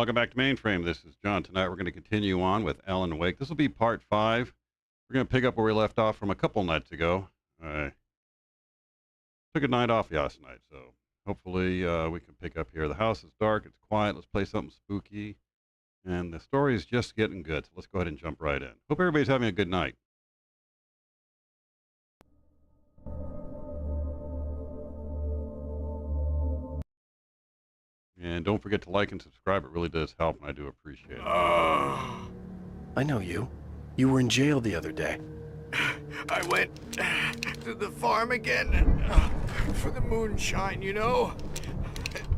Welcome back to Mainframe. This is John. Tonight we're going to continue on with Alan Wake. This will be part 5. We're going to pick up where we left off from a couple nights ago. I took a night off last night, so hopefully we can pick up here. The house is dark. It's quiet. Let's play something spooky. And the story is just getting good, so let's go ahead and jump right in. Hope everybody's having a good night. And don't forget to like and subscribe. It really does help, and I do appreciate it. I know you. You were in jail the other day. I went to the farm again for the moonshine, you know?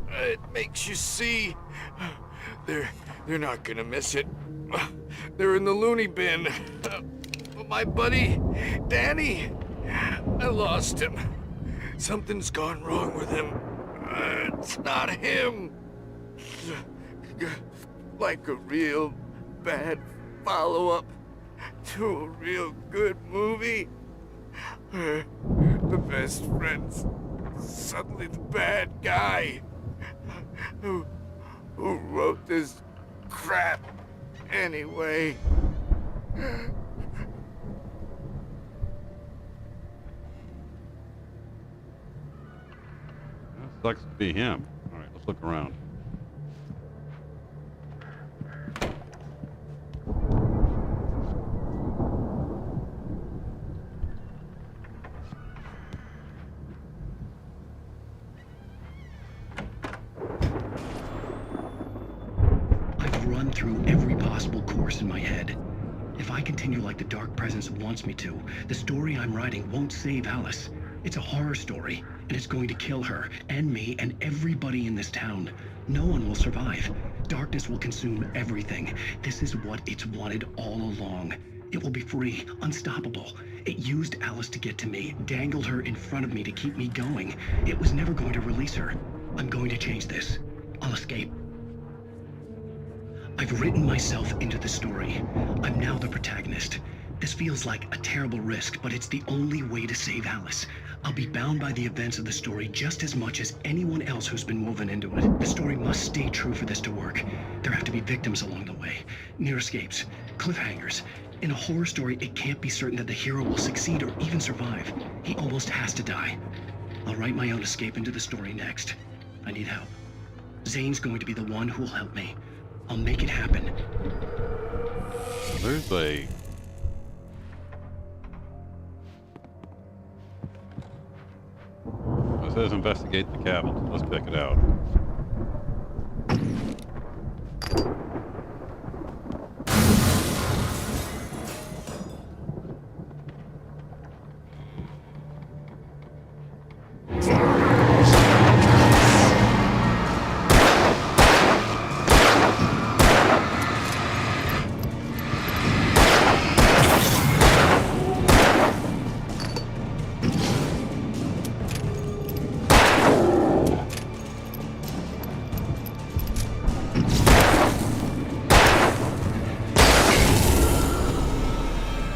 It makes you see. They're not gonna miss it. They're in the loony bin. My buddy, Danny, I lost him. Something's gone wrong with him. It's not him. Like a real bad follow-up to a real good movie. The best friend's suddenly the bad guy. Who wrote this crap anyway? Sucks to be him. All right, let's look around. I've run through every possible course in my head. If I continue like the Dark Presence wants me to, the story I'm writing won't save Alice. It's a horror story, and it's going to kill her, and me, and everybody in this town. No one will survive. Darkness will consume everything. This is what it's wanted all along. It will be free, unstoppable. It used Alice to get to me, dangled her in front of me to keep me going. It was never going to release her. I'm going to change this. I'll escape. I've written myself into the story. I'm now the protagonist. This feels like a terrible risk, but it's the only way to save Alice. I'll be bound by the events of the story just as much as anyone else who's been woven into it. The story must stay true for this to work. There have to be victims along the way, near escapes, cliffhangers. In a horror story, it can't be certain that the hero will succeed or even survive. He almost has to die. I'll write my own escape into the story next. I need help. Zane's going to be the one who will help me. I'll make it happen. There's a... It says investigate the cabin. Let's check it out.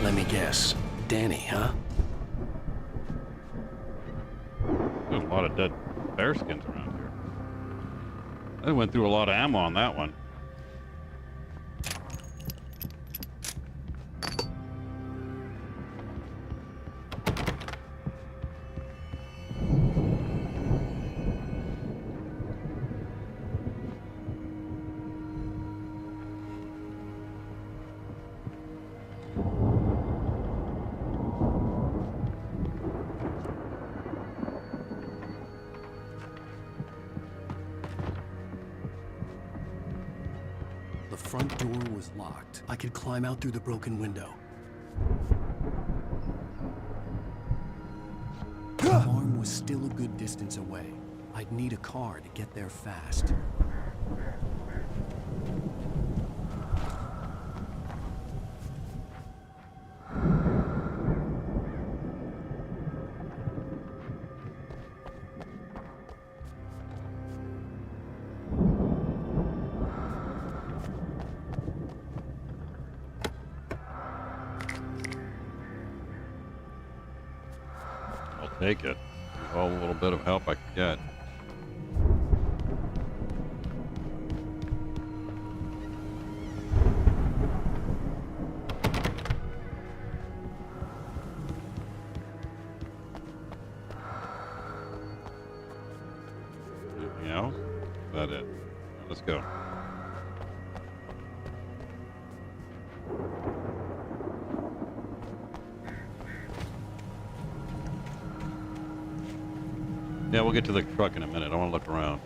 Let me guess. Danny, huh? There's a lot of dead bear skins around here. I went through a lot of ammo on that one. The front door was locked. I could climb out through the broken window. The farm was still a good distance away. I'd need a car to get there fast. Take it. All a little bit of bit of help I could get. Anything else? Is that it? Let's go. Yeah, we'll get to the truck in a minute. I want to look around.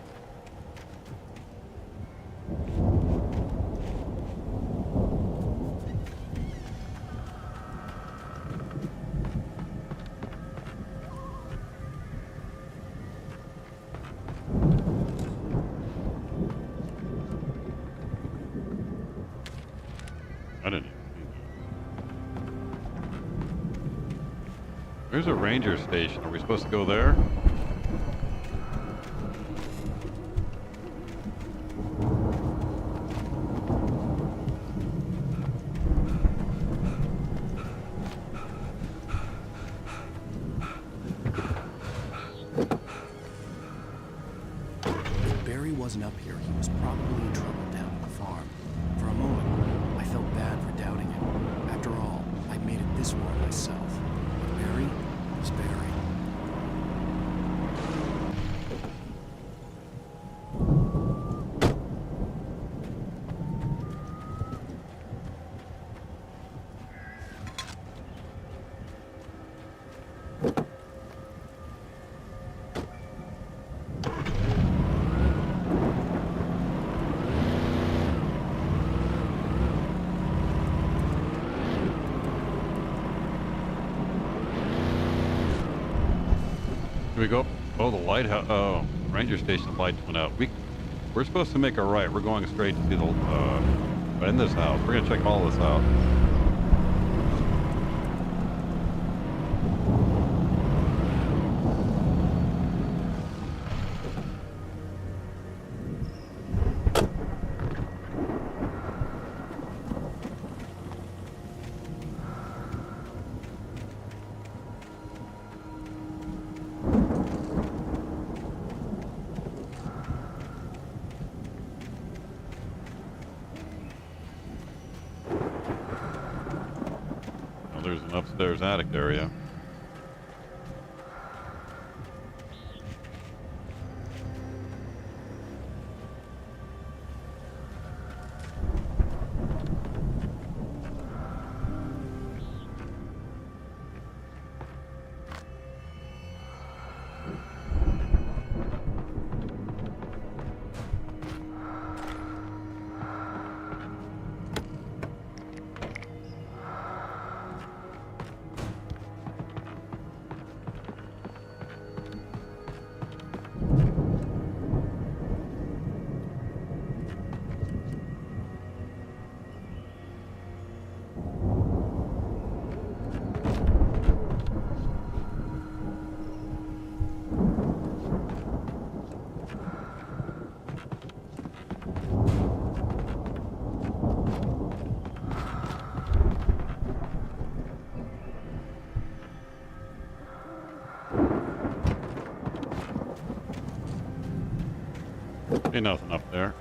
I didn't even see that. There's a ranger station. Are we supposed to go there? If Barry wasn't up here, he was probably in trouble down at the farm. For a moment, I felt bad for doubting him. After all, I made it this far myself. But Barry was Barry. Here we go. Oh, the lighthouse. Oh, ranger station lights went out. We're supposed to make a right. We're going straight to see the in this house. We're gonna check all this out. There's an upstairs attic area. Ain't nothing up there.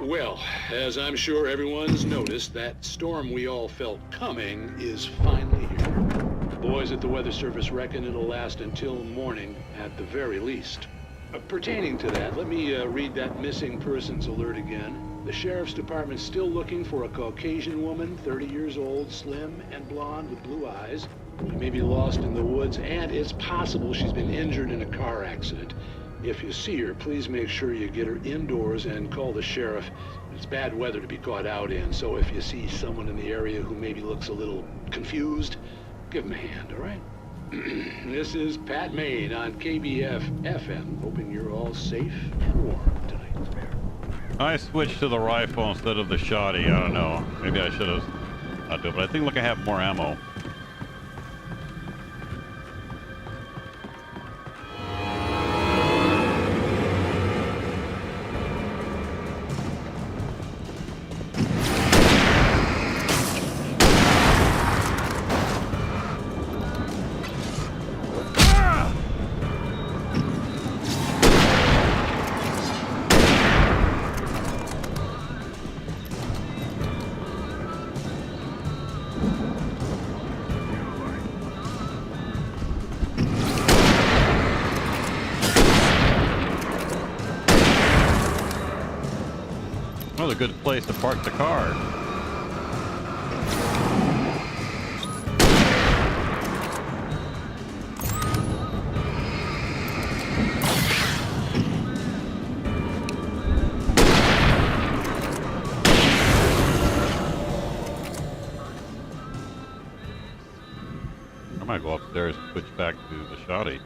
Well, as I'm sure everyone's noticed, that storm we all felt coming is finally here. The boys at the Weather Service reckon it'll last until morning at the very least. Pertaining to that, let me read that missing persons alert again. The Sheriff's Department's still looking for a Caucasian woman, 30 years old, slim and blonde with blue eyes. She may be lost in the woods, and it's possible she's been injured in a car accident. If you see her, please make sure you get her indoors and call the sheriff. It's bad weather to be caught out in, so if you see someone in the area who maybe looks a little confused, give him a hand, all right? This is Pat Maine on KBF FM, hoping you're all safe and warm tonight. I switched to the rifle instead of the shotty. I don't know. Maybe I should have not do it, but I think look, I have more ammo. Another good place to park the car. I might go upstairs and switch back to the shotty.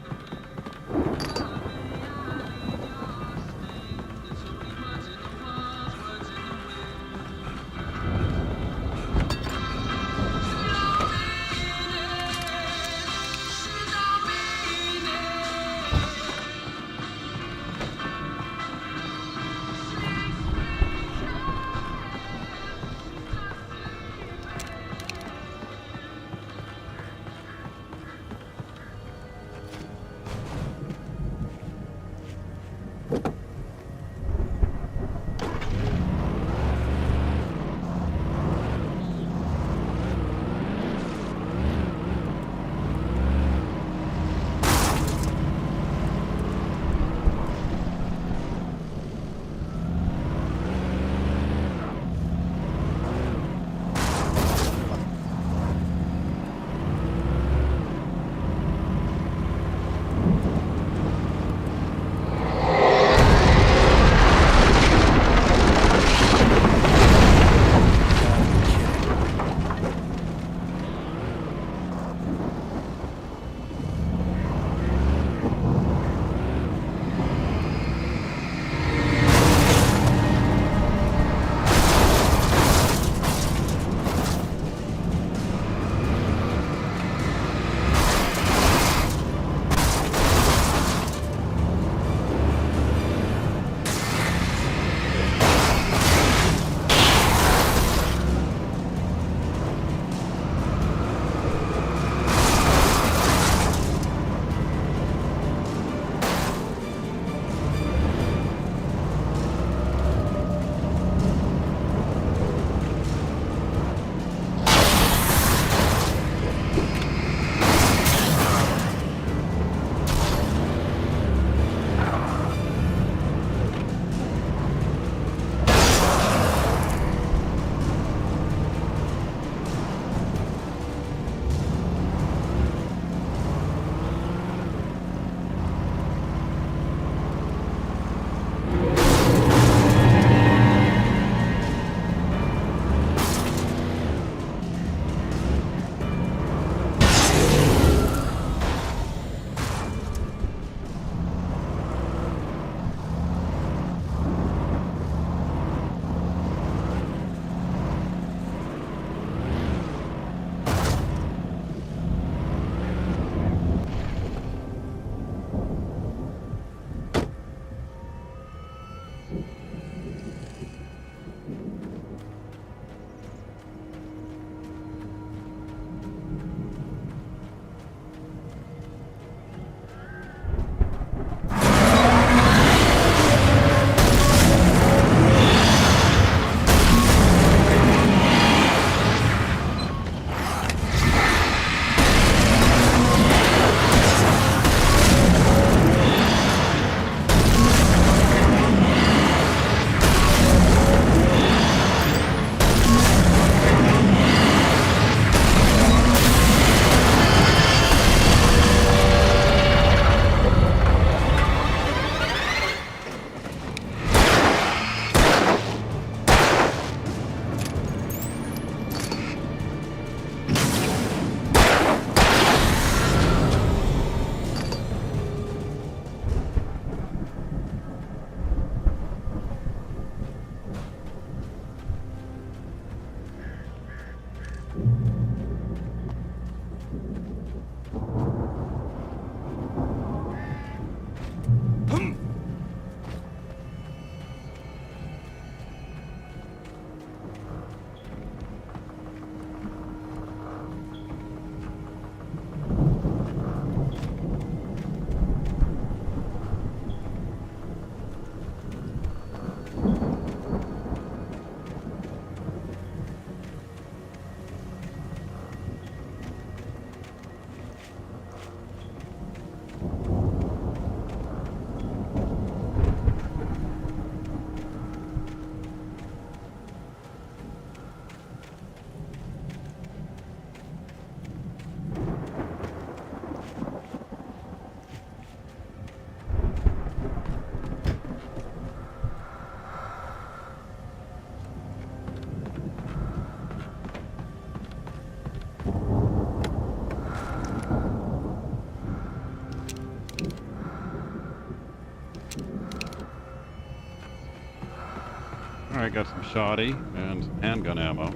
Alright, got some shoddy and some handgun ammo.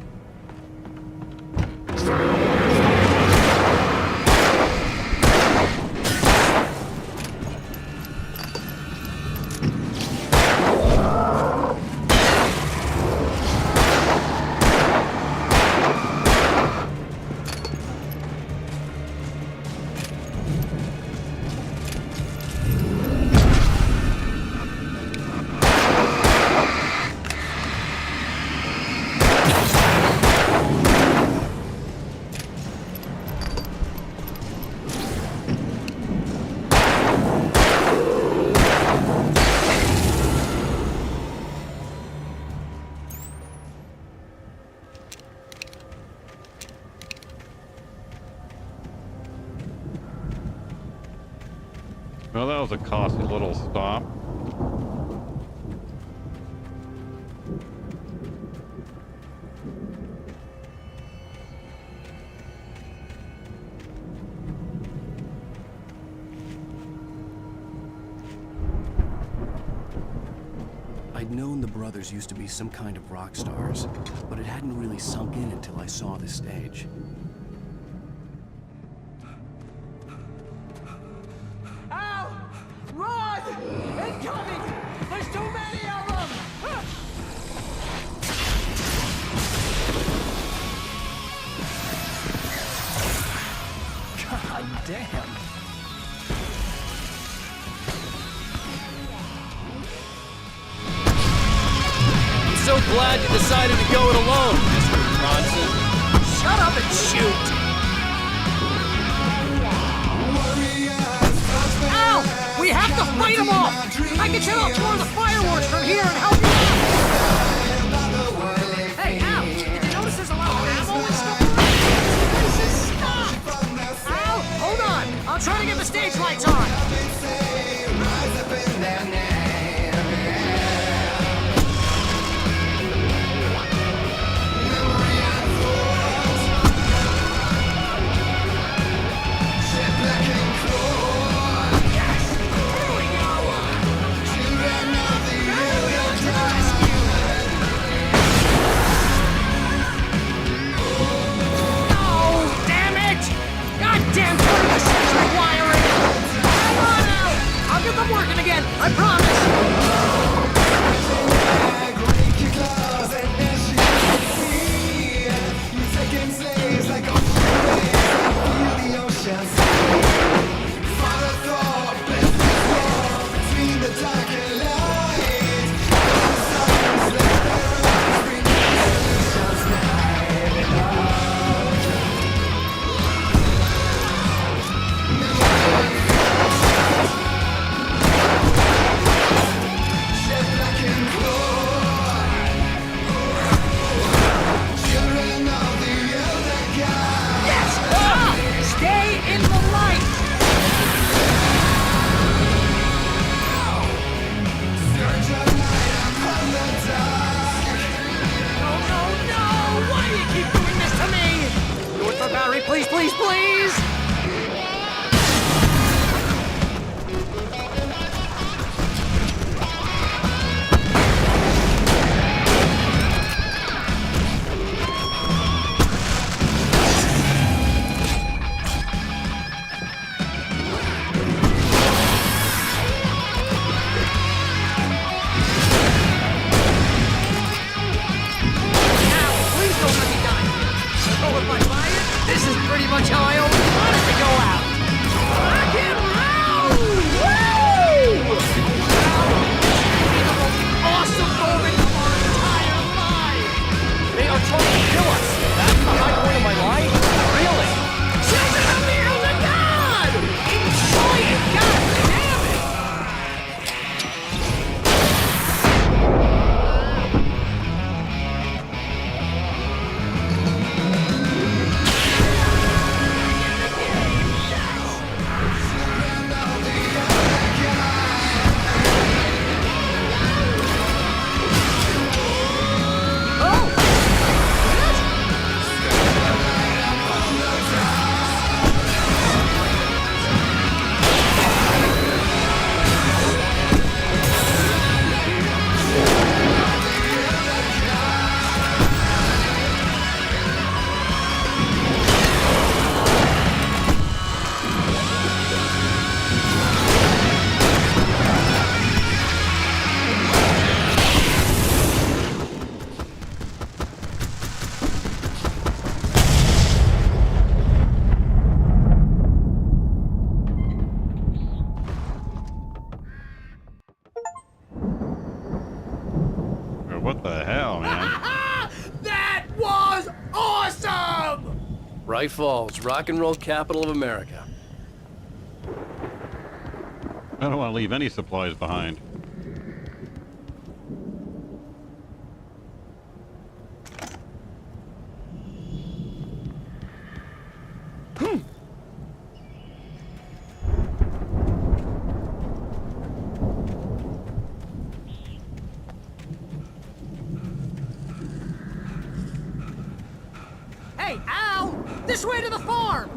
Well, that was a costly little stop. I'd known the brothers used to be some kind of rock stars, but it hadn't really sunk in until I saw this stage. Run! Incoming! There's too many of them! God damn! I'm so glad you decided to go it alone, Mr. Bronson. Shut up and shoot! Ow! We have to fight them off! I can set off more of the fireworks from here and help you out! Hey, Al! Did you notice there's a lot of ammo and stuff around? This is stop! Al, hold on! I'll try to get the stage lights on! There we go! what the hell, man? That was awesome! Bright Falls, rock and roll capital of America. I don't want to leave any supplies behind. Hey, Al! This way to the farm!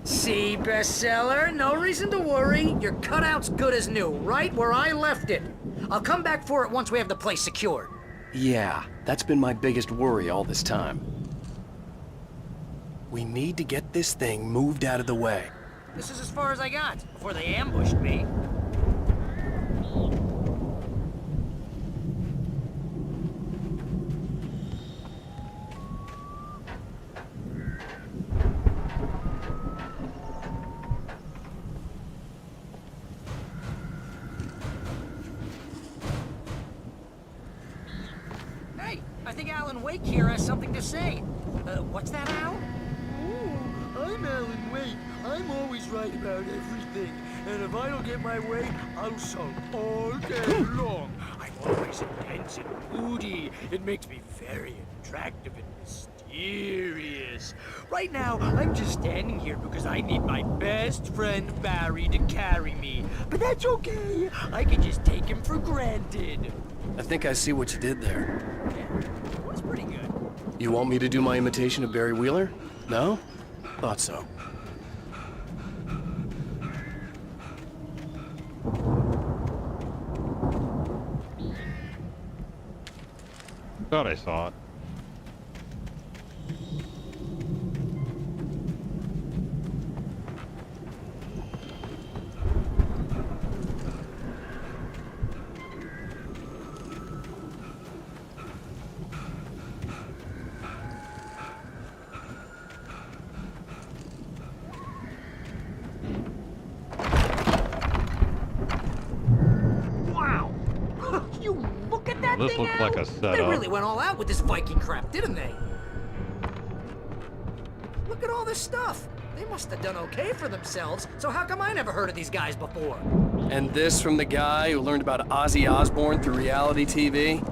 See, bestseller, no reason to worry. Your cutout's good as new, right where I left it. I'll come back for it once we have the place secured. Yeah, that's been my biggest worry all this time. We need to get this thing moved out of the way. This is as far as I got, before they ambushed me. Hey, I think Alan Wake here has something to say. What's that, Al? Oh, I'm Alan Wake. I'm always right about everything. And if I don't get my way, I'll sulk all day long. I'm always intense and moody. It makes me very attractive and mysterious. Right now, I'm just standing here because I need my best friend Barry to carry me. But that's okay. I can just take him for granted. I think I see what you did there. Yeah, that's pretty good. You want me to do my imitation of Barry Wheeler? No? Thought so. Thought I saw it. Wow! You look at that This thing, looks Al? like a They setup. really went all out with this Viking crap, didn't they? Look at all this stuff. They must have done okay for themselves, so how come I never heard of these guys before? And this from the guy who learned about Ozzy Osbourne through reality TV?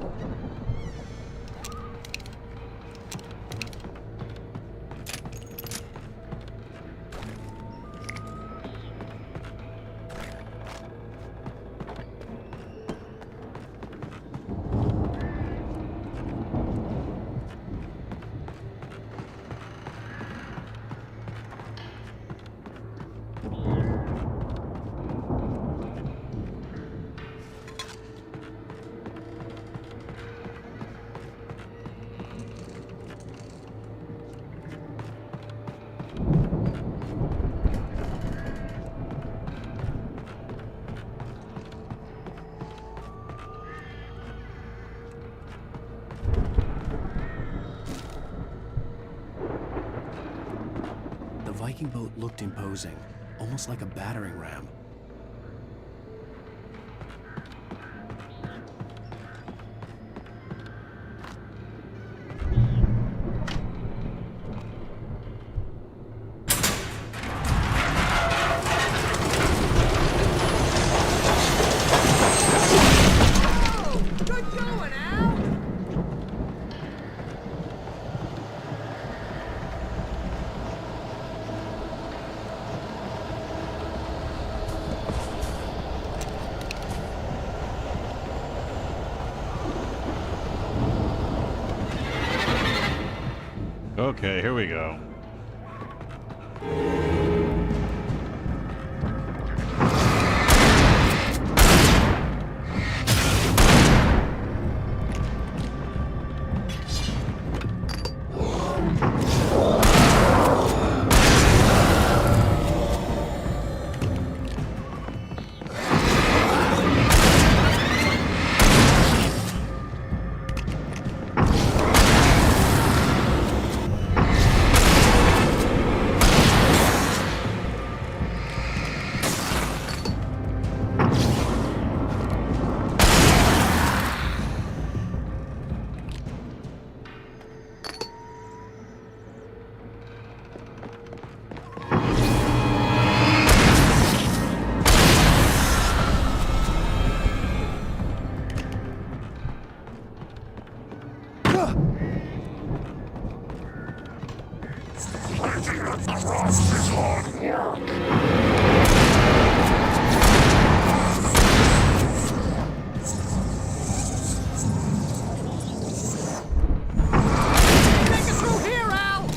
The Viking boat looked imposing, almost like a battering ram. Oh! Good going, Al! Okay, here we go. Make it through here, Al!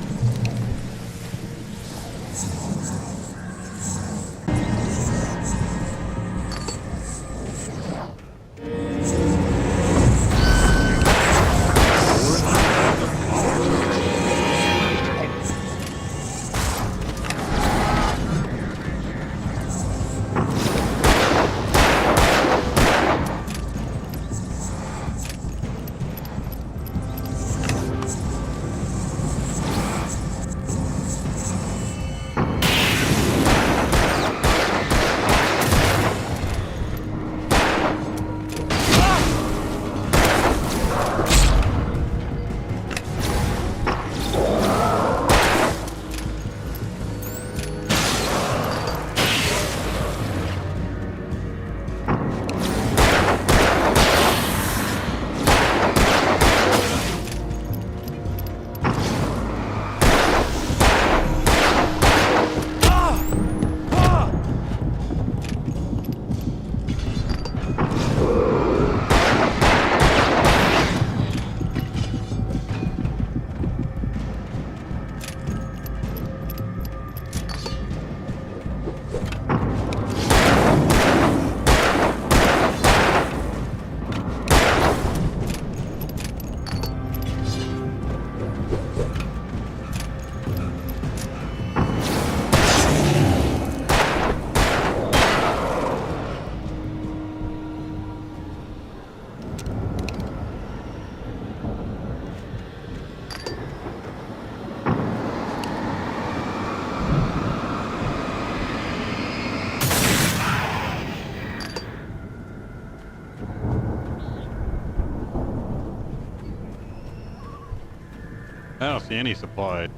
I don't see any supply.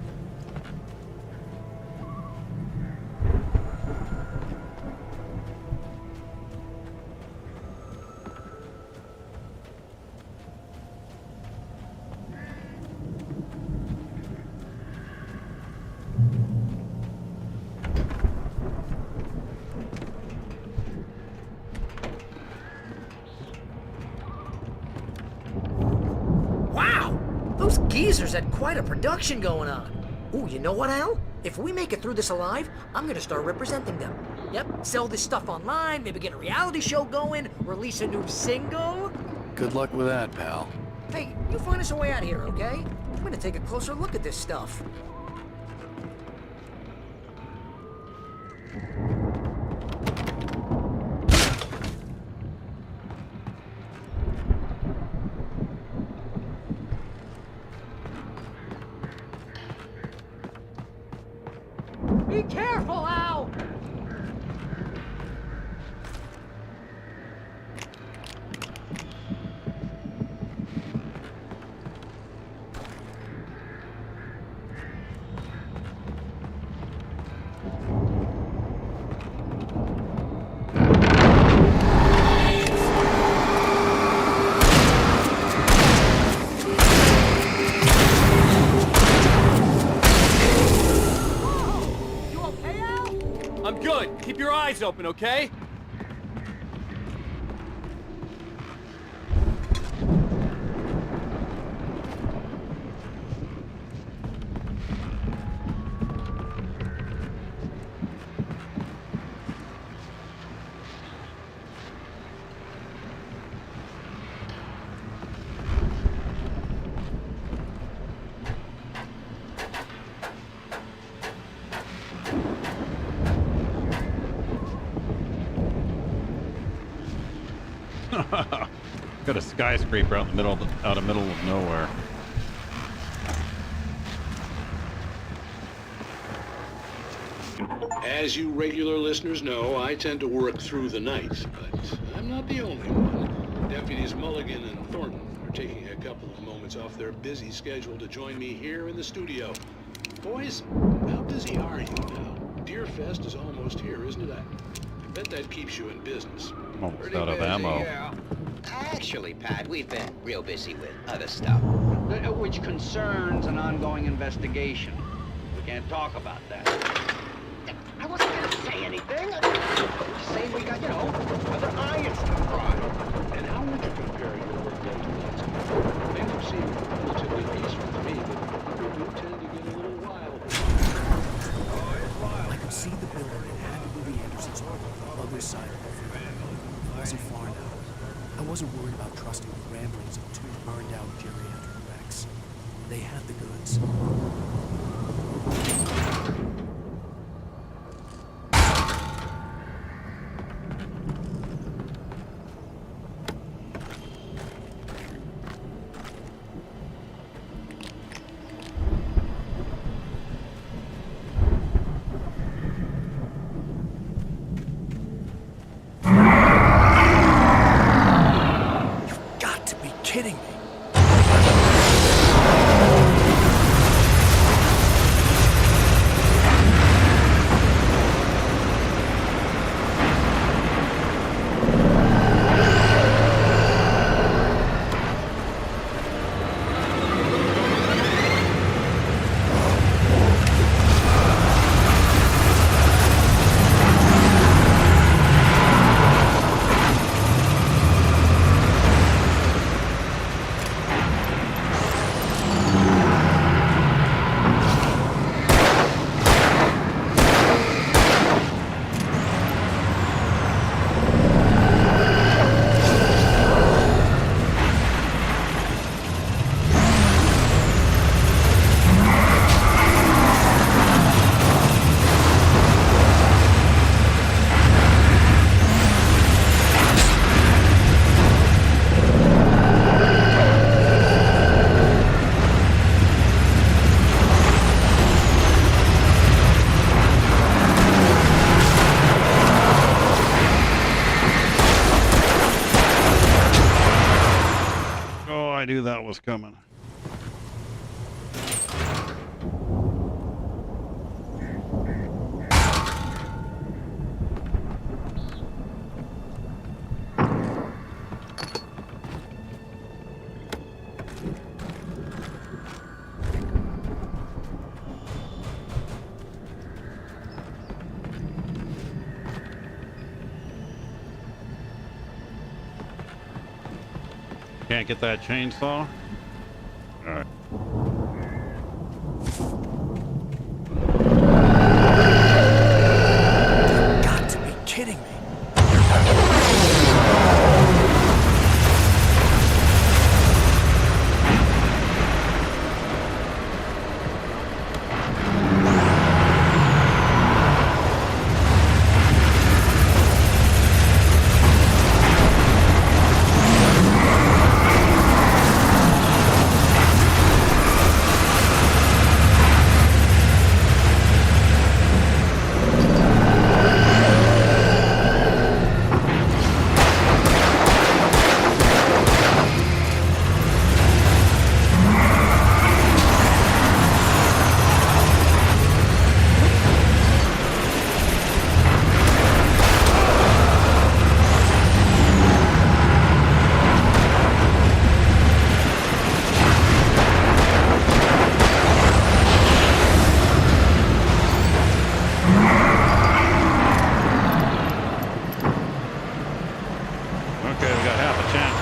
Wow! Those geezers had quite a production going on. Ooh, you know what, Al? If we make it through this alive, I'm gonna start representing them. Yep, sell this stuff online, maybe get a reality show going, release a new single. Good luck with that, pal. Hey, you find us a way out of here, okay? I'm gonna take a closer look at this stuff. Be careful, Al! You okay, Al? I'm good. Keep your eyes open, okay? Got a skyscraper out in the middle of nowhere. As you regular listeners know, I tend to work through the night, but I'm not the only one. Deputies Mulligan and Thornton are taking a couple of moments off their busy schedule to join me here in the studio. Boys, how busy are you now? Deerfest is almost here, isn't it? I bet that keeps you in business. I'm almost Pretty out of busy, ammo. yeah. Actually, Pat, we've been real busy with other stuff. Which concerns an ongoing investigation. We can't talk about that. I wasn't this side of the river. It wasn't far now. I wasn't worried about trusting the ramblings of two burned-out geriatric wrecks. They had the goods. Kidding me. I knew that was coming. Can't get that chainsaw? All right. You've got to be kidding me. Okay, we got half a chance.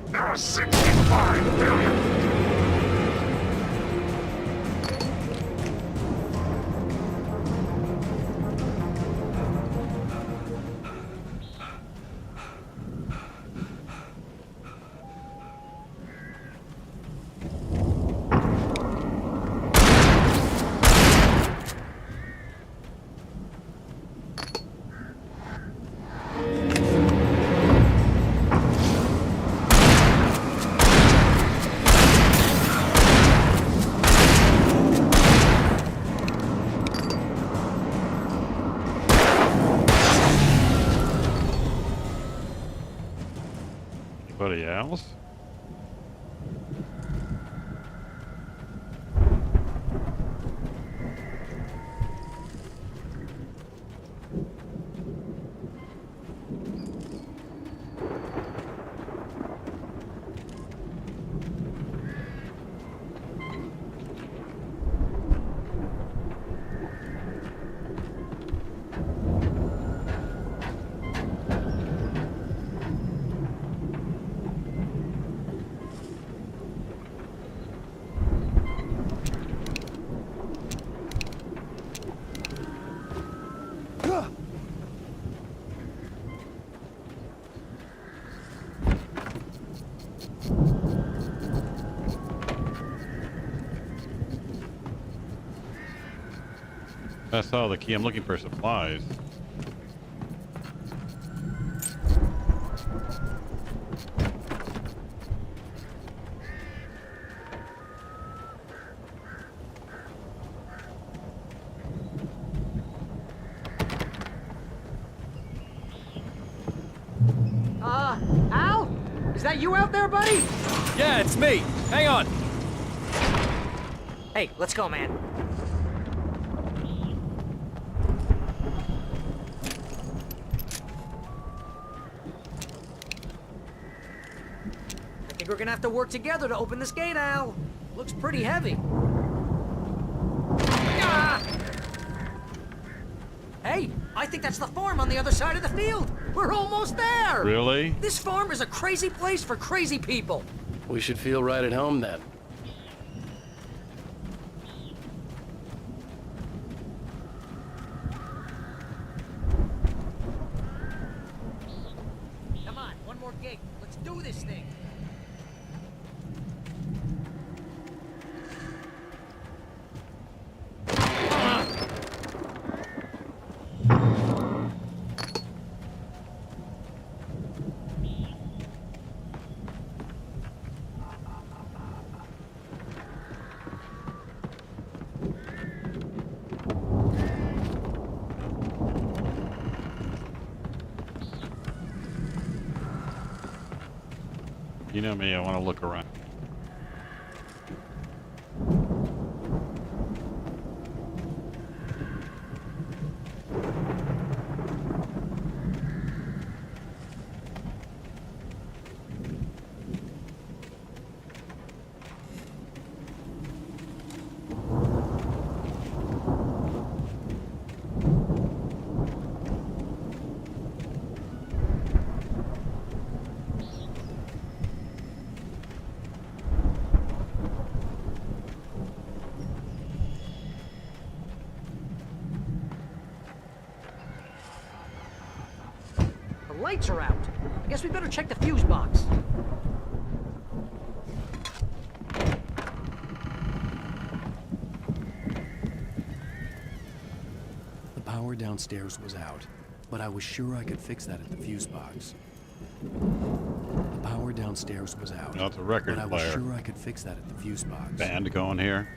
There are 65 billion. Anybody else? I saw the key. I'm looking for supplies. Al? Is that you out there, buddy? Yeah, it's me. Hang on. Hey, let's go, man. I think we're gonna have to work together to open this gate, Al. Looks pretty heavy. Ah! Hey, I think that's the farm on the other side of the field. We're almost there. Really? This farm is a crazy place for crazy people. We should feel right at home then. Come on, one more gate. Let's do this thing. You know me, I want to look around. The lights are out. I guess we better check the fuse box. The power downstairs was out, but I was sure I could fix that at the fuse box. The power downstairs was out. No, it's a record but I was player. sure I could fix that at the fuse box. Band going here.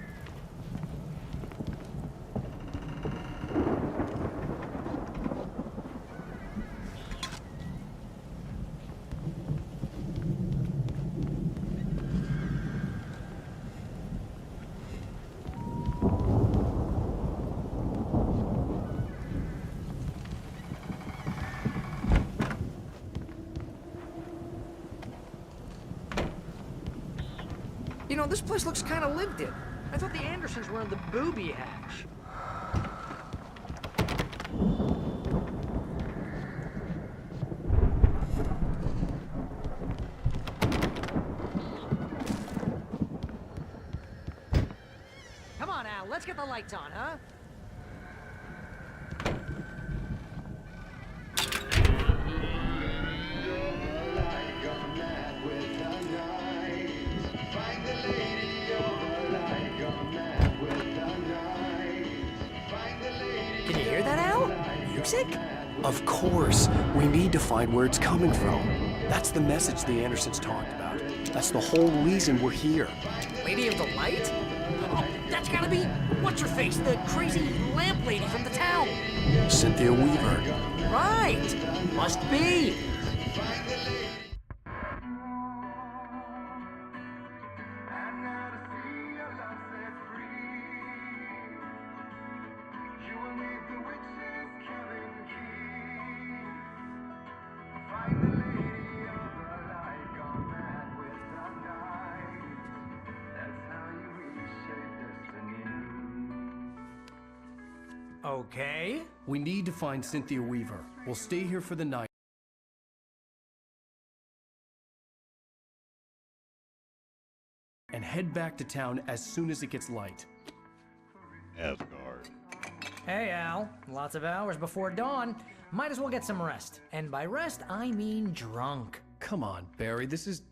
You know, this place looks kind of lived in. I thought the Andersons were in the booby hatch. Come on, Al, let's get the lights on, huh? Can you hear that, Al? Music? Of course. We need to find where it's coming from. That's the message the Andersons talked about. That's the whole reason we're here. Lady of the Light? Oh, that's gotta be what's-her-face, the crazy lamp lady from the town. Cynthia Weaver. Right. Must be. Okay. We need to find Cynthia Weaver. We'll stay here for the night. And head back to town as soon as it gets light. Asgard. Hey, Al. Lots of hours before dawn. Might as well get some rest. And by rest, I mean drunk. Come on, Barry, this is...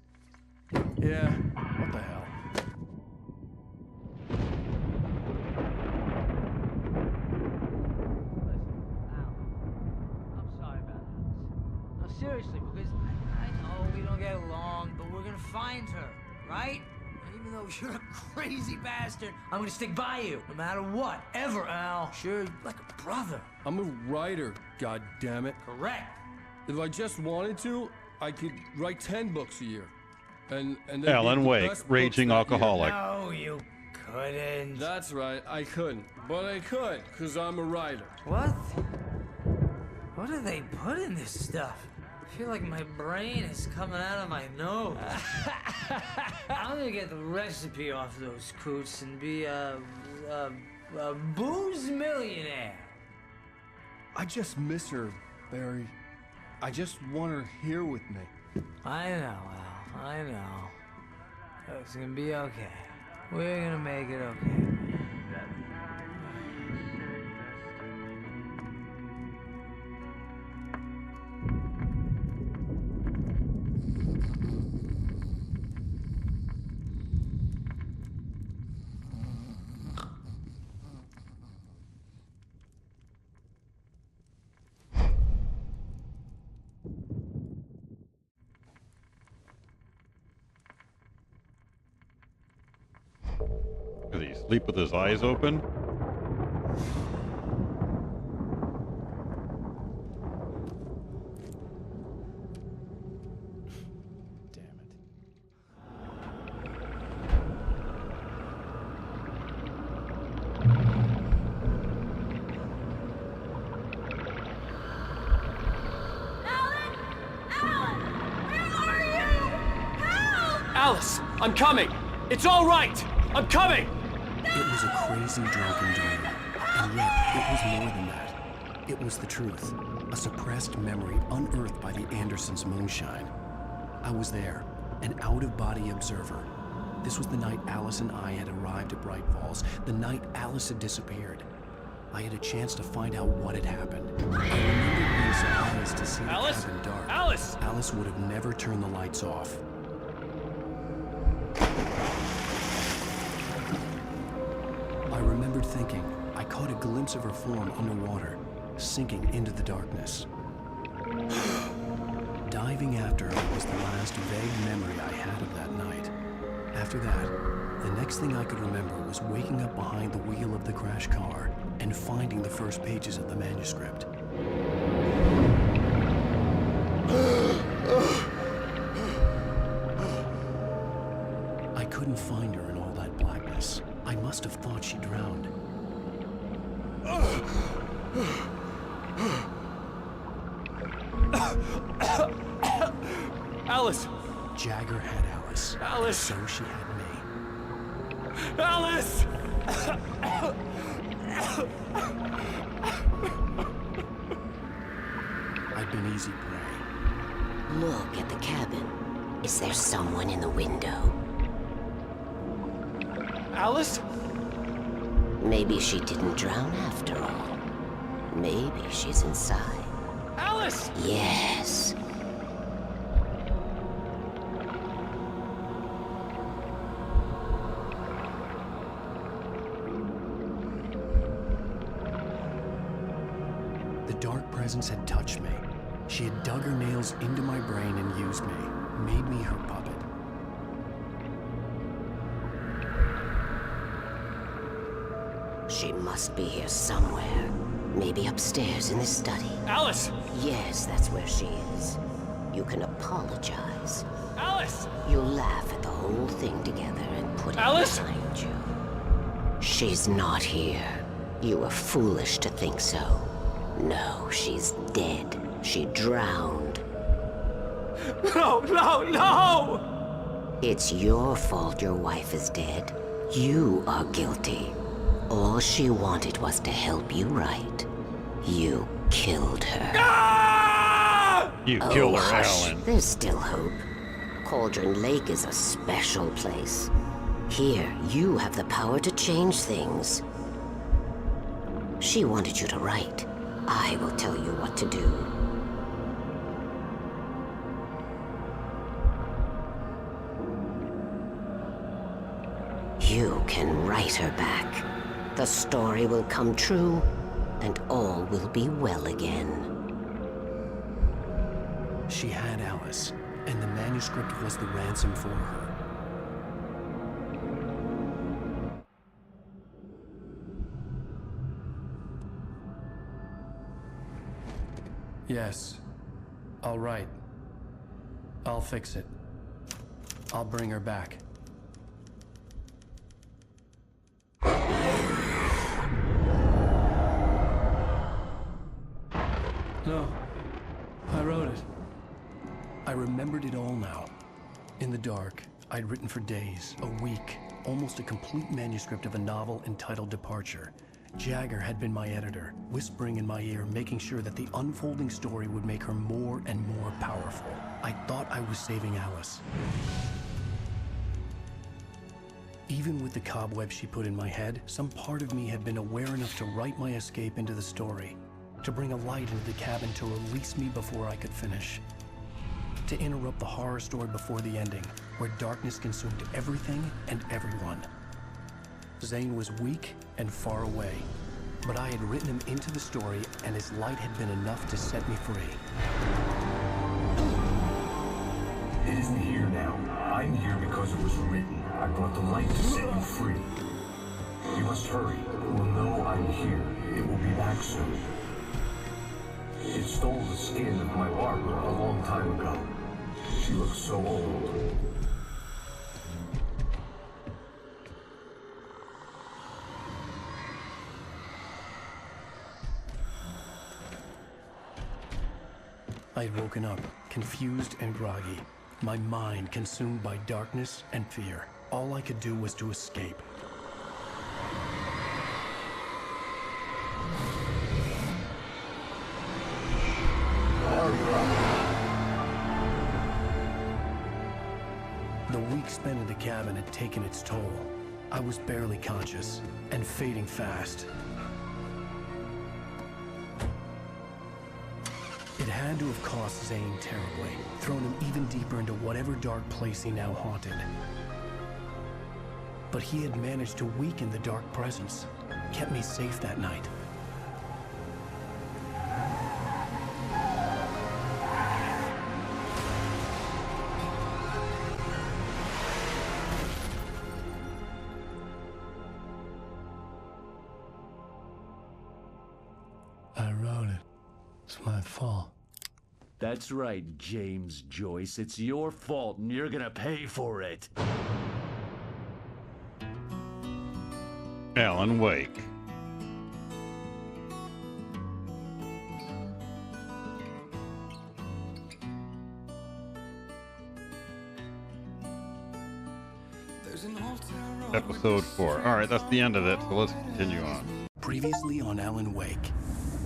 Yeah, what the hell? I'm sorry about this. No, seriously, because I know we don't get along, but we're gonna find her, right? And even though you're a crazy bastard, I'm gonna stick by you, no matter what, ever, Al. Sure, like a brother. I'm a writer, God damn it. Correct. If I just wanted to, I could write 10 books a year. And they'd Alan be the Wake, best books raging that year. alcoholic. No, you couldn't. That's right, I couldn't. But I could, because I'm a writer. What? What do they put in this stuff? I feel like my brain is coming out of my nose. I'm gonna get the recipe off those coots and be a booze millionaire. I just miss her, Barry. I just want her here with me. I know, Al. I know. It's gonna be okay. We're gonna make it okay. Does he sleep with his eyes open? Damn it. Alice, I'm coming! It's all right! I'm coming! It was a crazy drunken dream, and yet it was more than that. It was the truth, a suppressed memory unearthed by the Andersons' moonshine. I was there, an out-of-body observer. This was the night Alice and I had arrived at Bright Falls, the night Alice had disappeared. I had a chance to find out what had happened. I remembered being surprised to see the Alice? cabin dark. Alice! Alice would have never turned the lights off. I remembered thinking I caught a glimpse of her form underwater, sinking into the darkness. Diving after her was the last vague memory I had of that night. After that, the next thing I could remember was waking up behind the wheel of the crash car and finding the first pages of the manuscript. I couldn't find her in all that blackness. I must have thought she drowned. Alice! Jagger had Alice. Alice! So she had me. Alice! I'd been easy prey. Look at the cabin. Is there someone in the window? Alice? Maybe she didn't drown after all. Maybe she's inside. Alice! Yes. The dark presence had touched me. She had dug her nails into my brain and used me, made me her puppet. She must be here somewhere. Maybe upstairs in the study. Alice! Yes, that's where she is. You can apologize. Alice! You'll laugh at the whole thing together and put it Alice? behind you. She's not here. You were foolish to think so. No, she's dead. She drowned. No, no, no! It's your fault your wife is dead. You are guilty. All she wanted was to help you write. You killed her. You killed her, hush. Alan. There's still hope. Cauldron Lake is a special place. Here, you have the power to change things. She wanted you to write. I will tell you what to do. You can write her back. The story will come true, and all will be well again. She had Alice, and the manuscript was the ransom for her. Yes. All right. I'll fix it. I'll bring her back. No. I wrote it. I remembered it all now. In the dark, I'd written for days, a week, almost a complete manuscript of a novel entitled Departure. Jagger had been my editor, whispering in my ear, making sure that the unfolding story would make her more and more powerful. I thought I was saving Alice. Even with the cobweb she put in my head, some part of me had been aware enough to write my escape into the story, to bring a light into the cabin to release me before I could finish. To interrupt the horror story before the ending, where darkness consumed everything and everyone. Zane was weak and far away, but I had written him into the story, and his light had been enough to set me free. It isn't here now. I'm here because it was written. I brought the light to set you free. You must hurry. It will know I'm here. It will be back soon. It stole the skin of my Barbara a long time ago. She looks so old. I had woken up, confused and groggy, my mind consumed by darkness and fear. All I could do was to escape. The week spent in the cabin had taken its toll. I was barely conscious, and fading fast. It had to have cost Zane terribly, thrown him even deeper into whatever dark place he now haunted. But he had managed to weaken the dark presence, kept me safe that night. I wrote it. It's my fault. That's right, James Joyce. It's your fault, and you're gonna pay for it. Alan Wake. Episode 4. Alright, that's the end of it, so let's continue on. Previously on Alan Wake.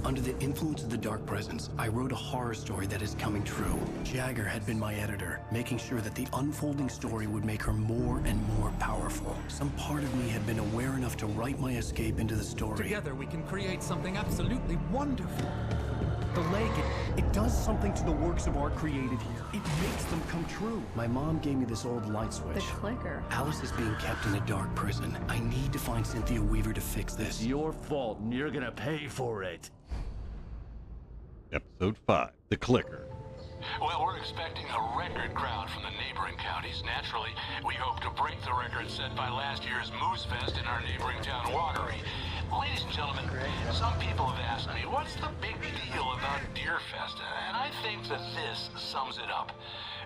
Under the influence of the dark presence, I wrote a horror story that is coming true. Jagger had been my editor, making sure that the unfolding story would make her more and more powerful. Some part of me had been aware enough to write my escape into the story. Together we can create something absolutely wonderful. The lake, it does something to the works of art created here. It makes them come true. My mom gave me this old light switch. The clicker. Alice is being kept in a dark prison. I need to find Cynthia Weaver to fix this. It's your fault, and you're gonna pay for it. Episode 5. The Clicker. Well, we're expecting a record crowd from the neighboring counties. Naturally, we hope to break the record set by last year's Moose Fest in our neighboring town, Watery. Ladies and gentlemen, some people have asked me, what's the big deal about Deer Fest? And I think that this sums it up.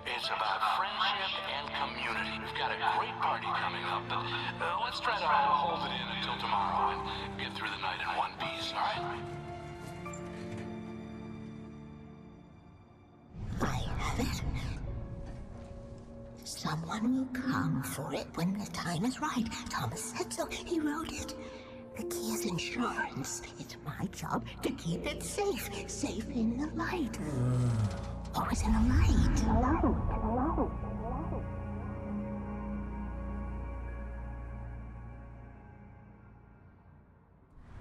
It's about friendship and community. We've got a great party coming up, but let's try to hold it in until tomorrow and get through the night in one piece, all right? I have it. Someone will come for it when the time is right. Thomas said so. He wrote it. The key is insurance. It's my job to keep it safe. Safe in the light. Always in the light.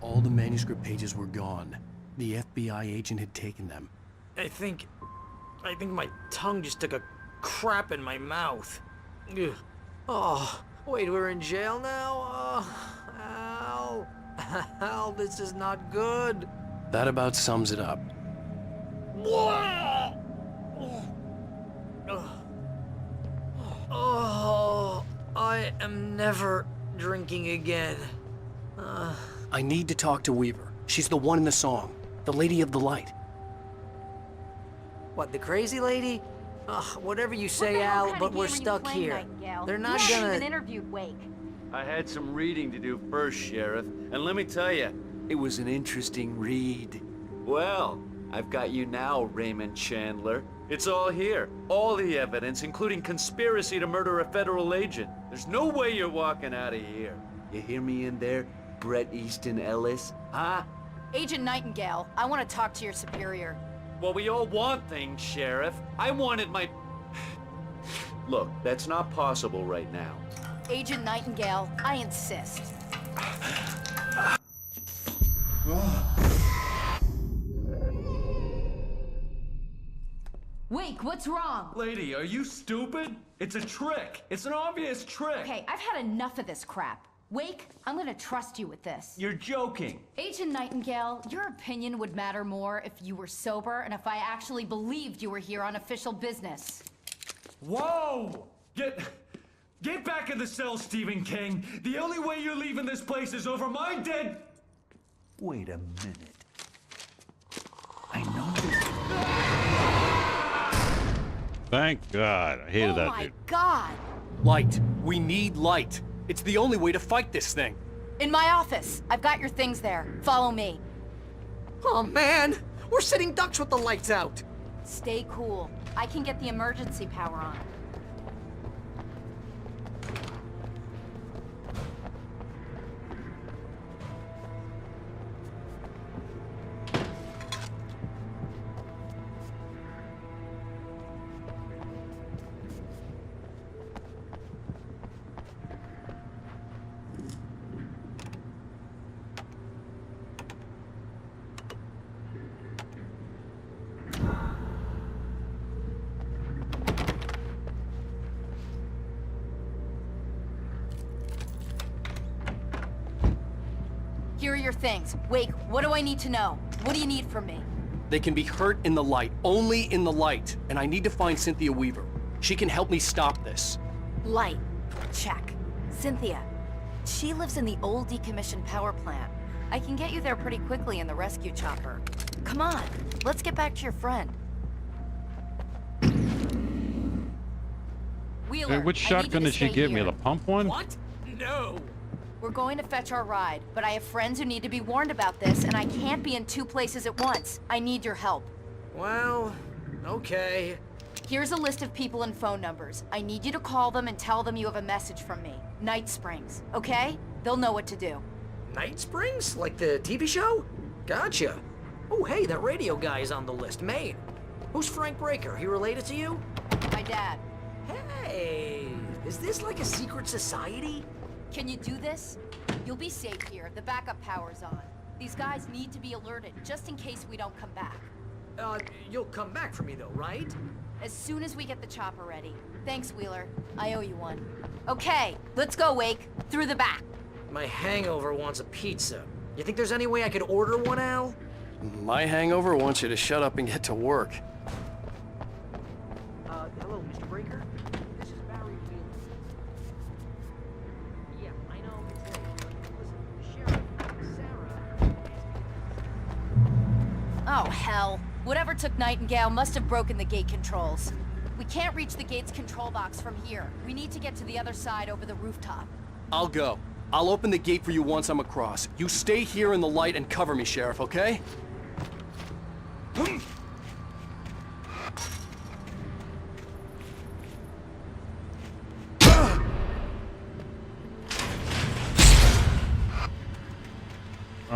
All the manuscript pages were gone. The FBI agent had taken them. I think my tongue just took a crap in my mouth. Ugh. Oh, wait, we're in jail now? Oh, Al, this is not good. That about sums it up. Oh, I am never drinking again. I need to talk to Weaver. She's the one in the song. The Lady of the Light. What, the crazy lady? Whatever you say, Al, but we're stuck here. They're not gonna... even interviewed Wake. I had some reading to do first, Sheriff, and let me tell you, it was an interesting read. Well, I've got you now, Raymond Chandler. It's all here. All the evidence, including conspiracy to murder a federal agent. There's no way you're walking out of here. You hear me in there, Bret Easton Ellis? Huh? Agent Nightingale, I want to talk to your superior. Well, we all want things, Sheriff. I wanted my... Look, that's not possible right now. Agent Nightingale, I insist. Wake, what's wrong? Lady, are you stupid? It's a trick. It's an obvious trick. Okay, I've had enough of this crap. Wake, I'm gonna trust you with this. You're joking. Agent Nightingale, your opinion would matter more if you were sober and if I actually believed you were here on official business. Whoa! Get back in the cell, Stephen King. The only way you're leaving this place is over my dead... Wait a minute. I know this... Thank God. I hated that dude. Oh my God! Light. We need light. It's the only way to fight this thing. In my office. I've got your things there. Follow me. Oh man, we're sitting ducks with the lights out. Stay cool. I can get the emergency power on. Here are your things. Wake, what do I need to know? What do you need from me? They can be hurt in the light, only in the light. And I need to find Cynthia Weaver. She can help me stop this. Light. Check. Cynthia. She lives in the old decommissioned power plant. I can get you there pretty quickly in the rescue chopper. Come on, let's get back to your friend. Wheeler, Hey, which shotgun did she give me? The pump one? What? No. We're going to fetch our ride, but I have friends who need to be warned about this, and I can't be in two places at once. I need your help. Well, okay. Here's a list of people and phone numbers. I need you to call them and tell them you have a message from me. Night Springs, okay? They'll know what to do. Night Springs? Like the TV show? Gotcha. Oh, hey, that radio guy is on the list. Maine. Who's Frank Breaker? He related to you? My dad. Hey, is this like a secret society? Can you do this? You'll be safe here. The backup power's on. These guys need to be alerted, just in case we don't come back. You'll come back for me though, right? As soon as we get the chopper ready. Thanks, Wheeler. I owe you one. Okay, let's go, Wake. Through the back. My hangover wants a pizza. You think there's any way I could order one, Al? My hangover wants you to shut up and get to work. Hello, Mr. Breaker? This is Barry Wheeler. Yeah, I know it's late, but listen, Sheriff, Sarah... Oh, hell. Whatever took Nightingale must have broken the gate controls. We can't reach the gate's control box from here. We need to get to the other side over the rooftop. I'll go. I'll open the gate for you once I'm across. You stay here in the light and cover me, Sheriff, okay?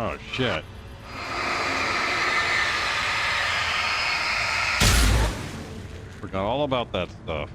Oh, shit. Forgot all about that stuff.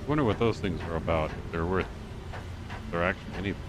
Wonder what those things are about, if they're worth, if they're actually anything.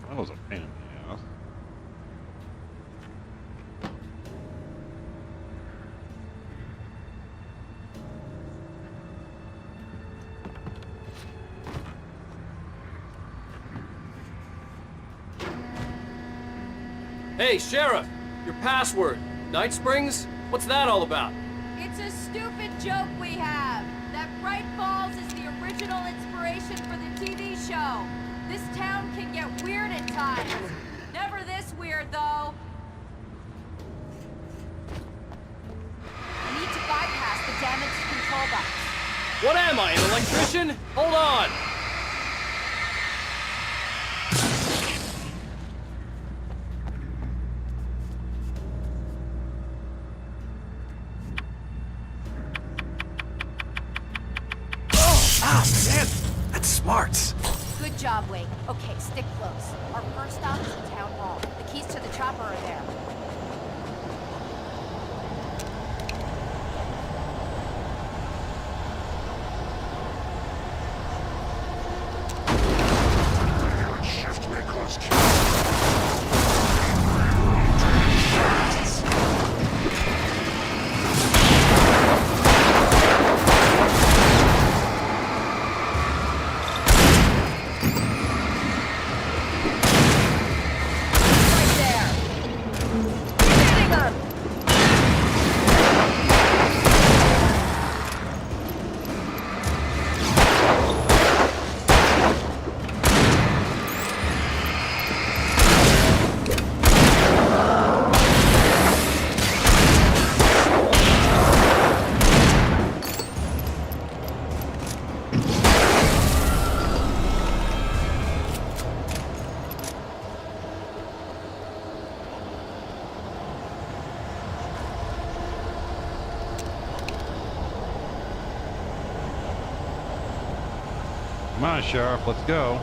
That was a pain in the ass. Hey, Sheriff! Your password. Night Springs? What's that all about? It's a stupid joke we have. That Bright Falls is the original inspiration for the TV show. This town can get weird at times. Never this weird, though. We need to bypass the damaged control box. What am I, an electrician? Hold on! Ah, man! That's smart! Good job, Wake. Okay, stick close. Our first stop is the town hall. The keys to the chopper are there. Come on, Sheriff, let's go.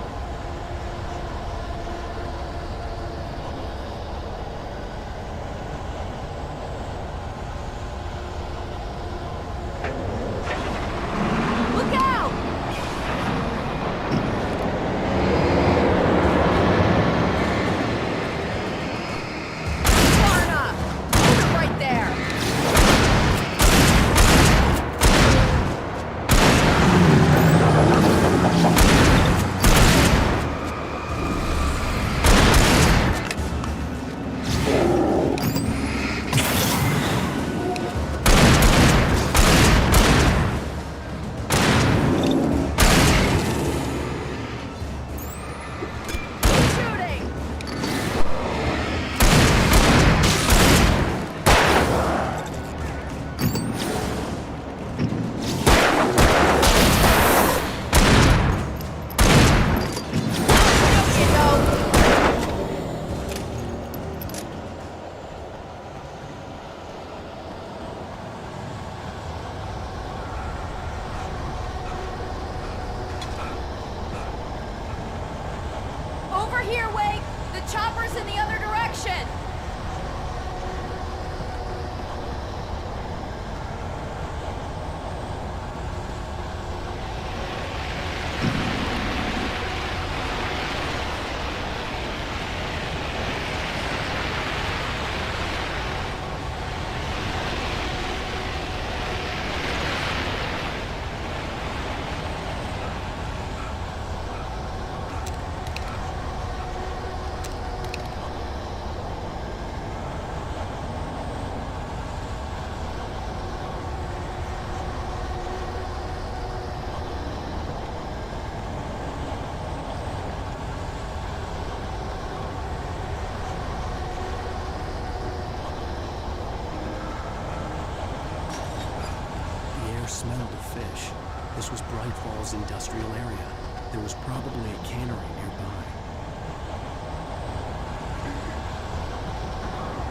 smelled of fish. This was Bright Falls industrial area. There was probably a cannery nearby.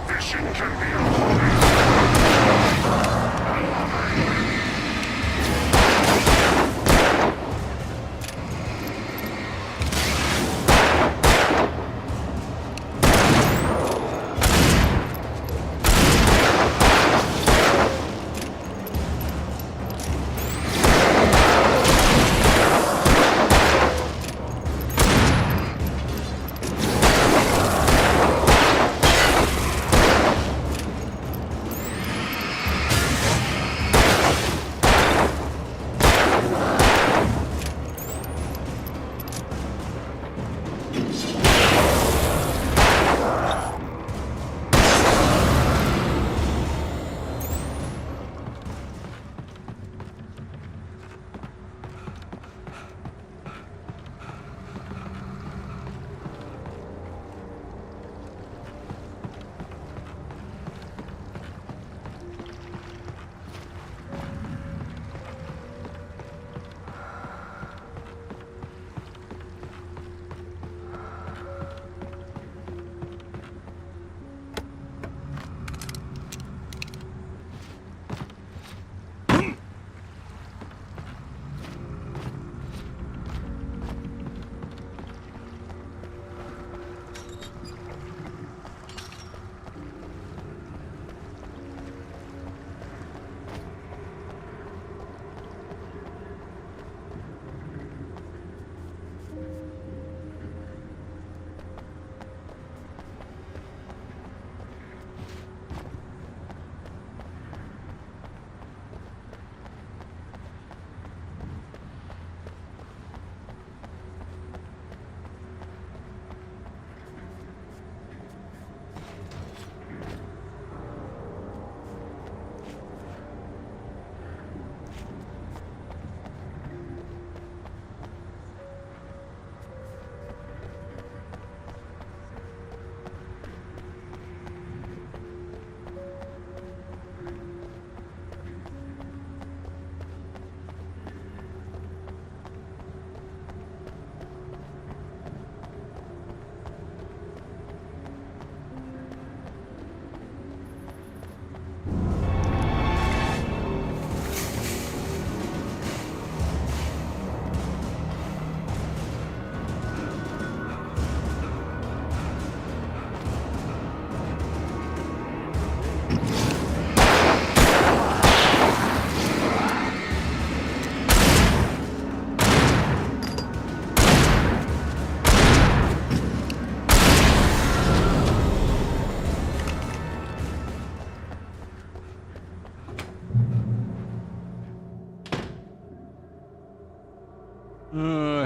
Fishing can be a hobby.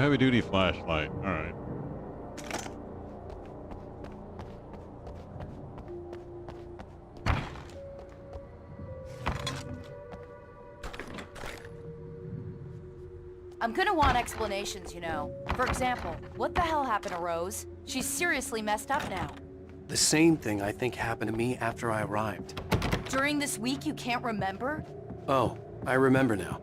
Heavy duty flashlight. All right. I'm gonna want explanations, you know. For example, what the hell happened to Rose? She's seriously messed up now. The same thing I think happened to me after I arrived. During this week, you can't remember? Oh, I remember now.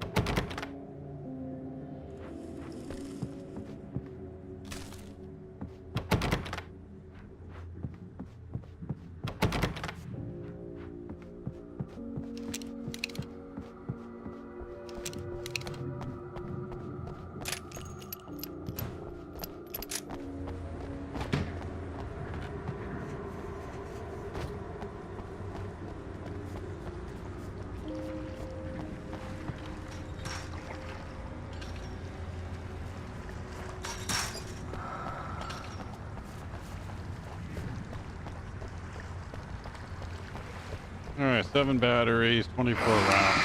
All right, 7 batteries, 24 rounds.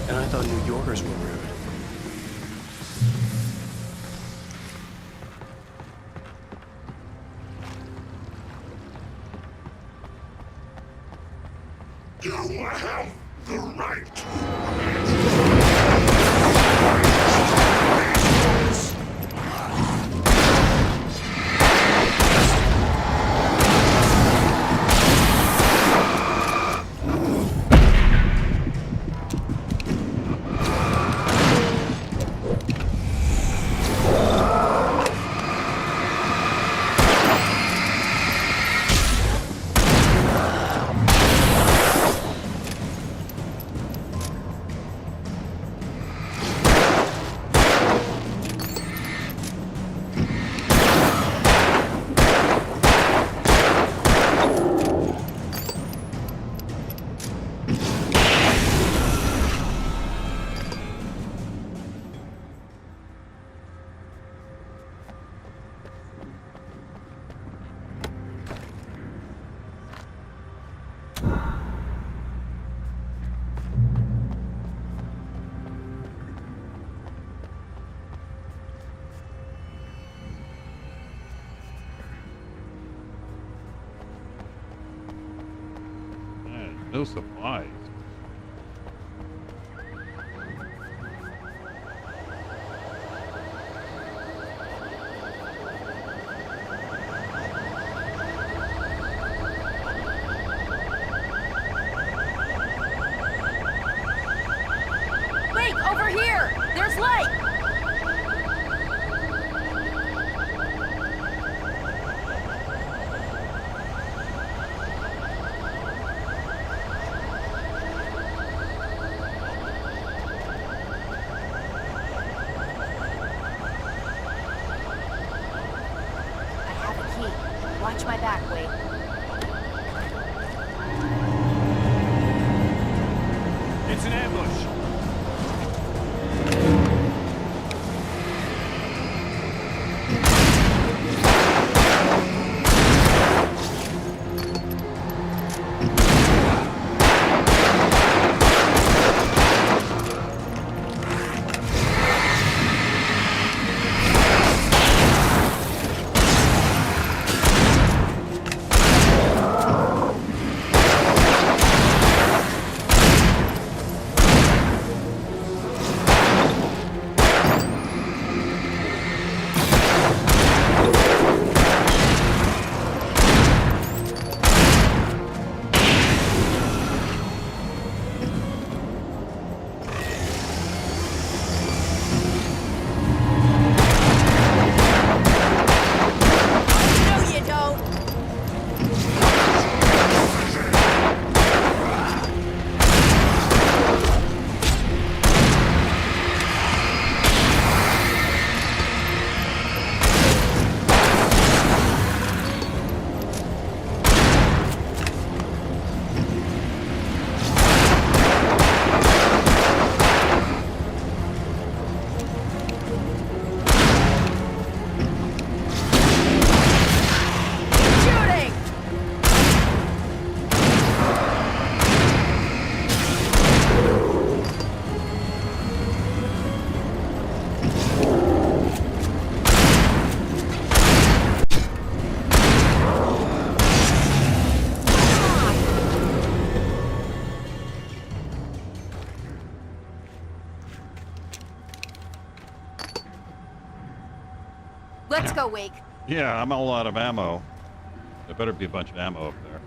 And I thought New Yorkers were rude. You have the right. No supplies. Wait, over here! There's light! Watch my back, Wade. It's an ambush. Let's go, Wake. Yeah, I'm all out of ammo. There better be a bunch of ammo up there.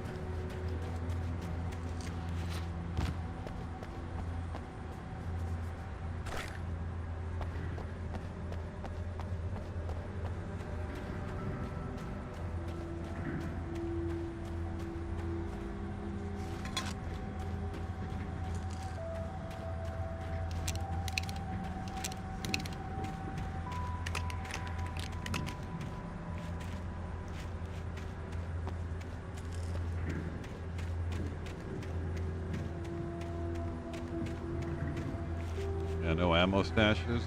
Yeah, no ammo stashes.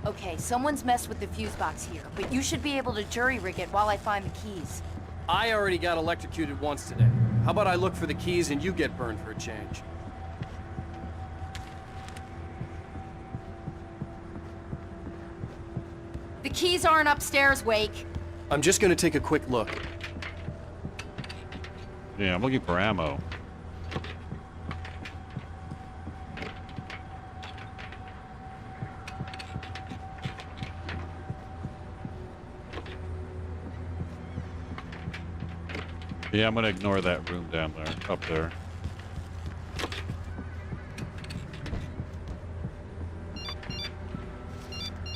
Okay, someone's messed with the fuse box here, but you should be able to jury-rig it while I find the keys. I already got electrocuted once today. How about I look for the keys and you get burned for a change? The keys aren't upstairs, Wake. I'm just gonna take a quick look. Yeah, I'm looking for ammo. Yeah, I'm gonna ignore that room down there, up there.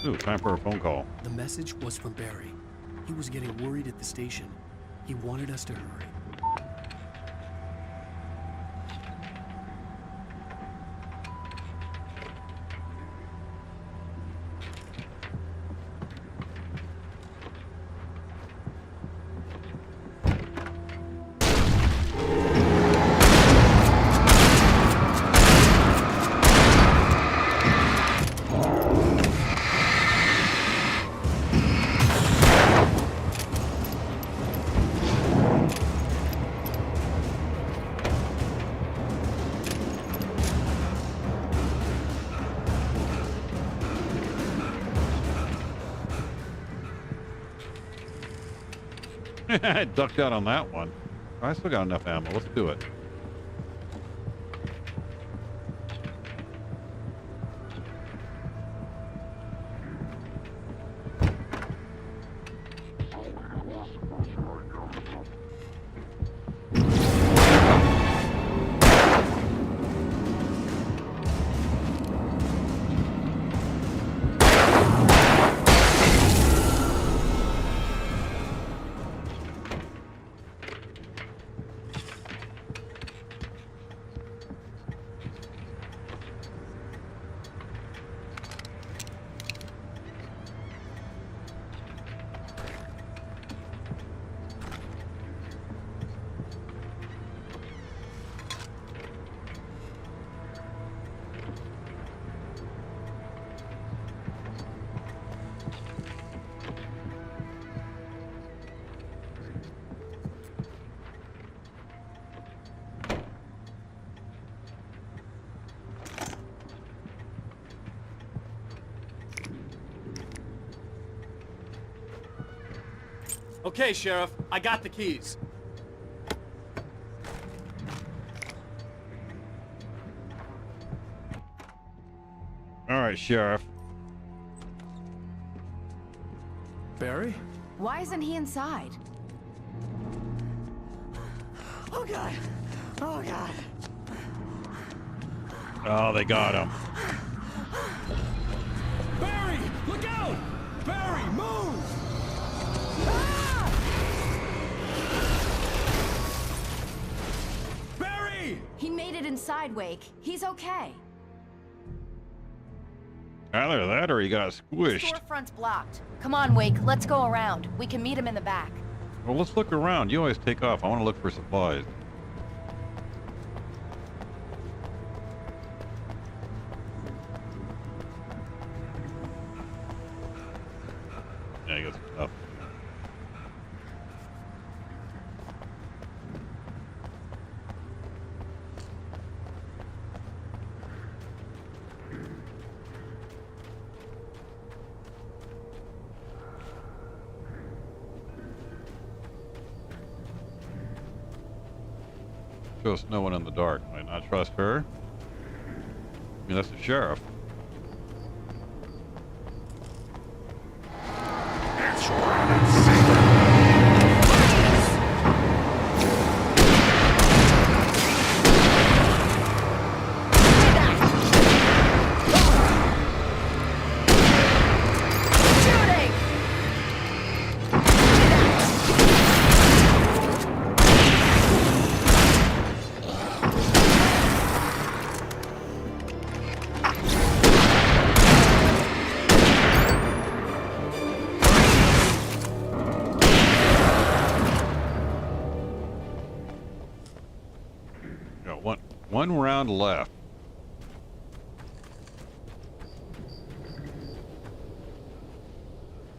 Ooh, time for a phone call. The message was from Barry. He was getting worried at the station. He wanted us to hurry. I ducked out on that one. I still got enough ammo. Let's do it. Okay, Sheriff, I got the keys. All right, Sheriff. Barry? Why isn't he inside? Oh, God. Oh, God. Oh, they got him. Barry, look out! Barry, move! Barry! He made it inside, Wake. He's okay. Either that or he got squished. Storefront's blocked. Come on, Wake. Let's go around. We can meet him in the back. Well, let's look around. You always take off. I want to look for supplies. Yeah, I got some stuff. Just no one in the dark. Might not trust her. I mean, that's the sheriff. Got one round left.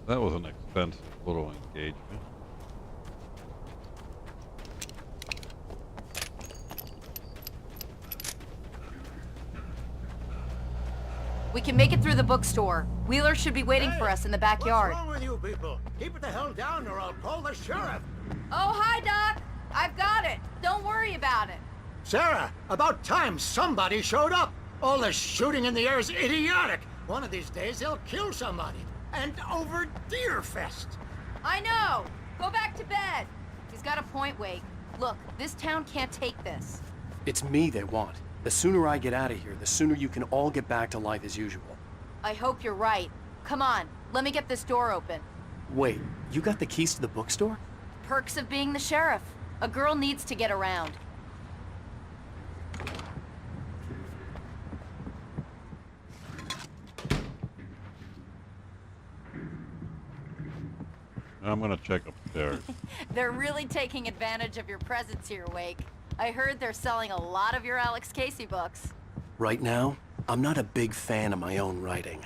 That was an expensive little engagement. We can make it through the bookstore. Wheeler should be waiting for us in the backyard. What's wrong with you people? Keep it the hell down or I'll call the sheriff. Oh, hi, Doc. I've got it. Don't worry about it. Sarah, about time somebody showed up. All this shooting in the air is idiotic. One of these days they'll kill somebody. And over Deerfest. I know. Go back to bed. He's got a point, Wake. Look, this town can't take this. It's me they want. The sooner I get out of here, the sooner you can all get back to life as usual. I hope you're right. Come on, let me get this door open. Wait, you got the keys to the bookstore? Perks of being the sheriff. A girl needs to get around. I'm gonna check upstairs. They're really taking advantage of your presence here, Wake. I heard they're selling a lot of your Alex Casey books. Right now, I'm not a big fan of my own writing.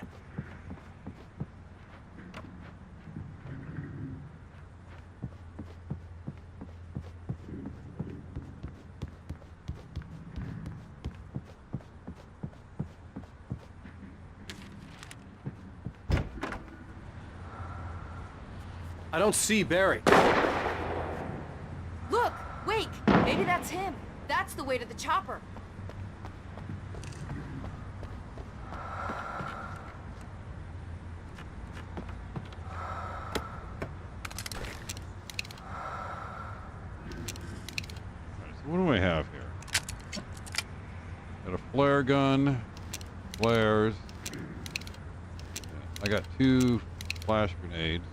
I don't see Barry. Wake! Maybe that's him. That's the way to the chopper. So what do we have here? Got a flare gun, flares. I got 2 flash grenades,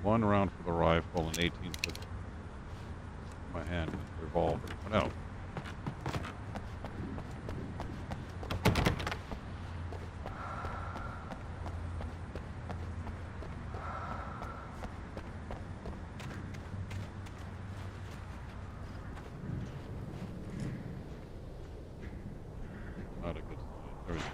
1 round for the rifle, and 18 for my hand revolver. What else? Not a good sign. There we go.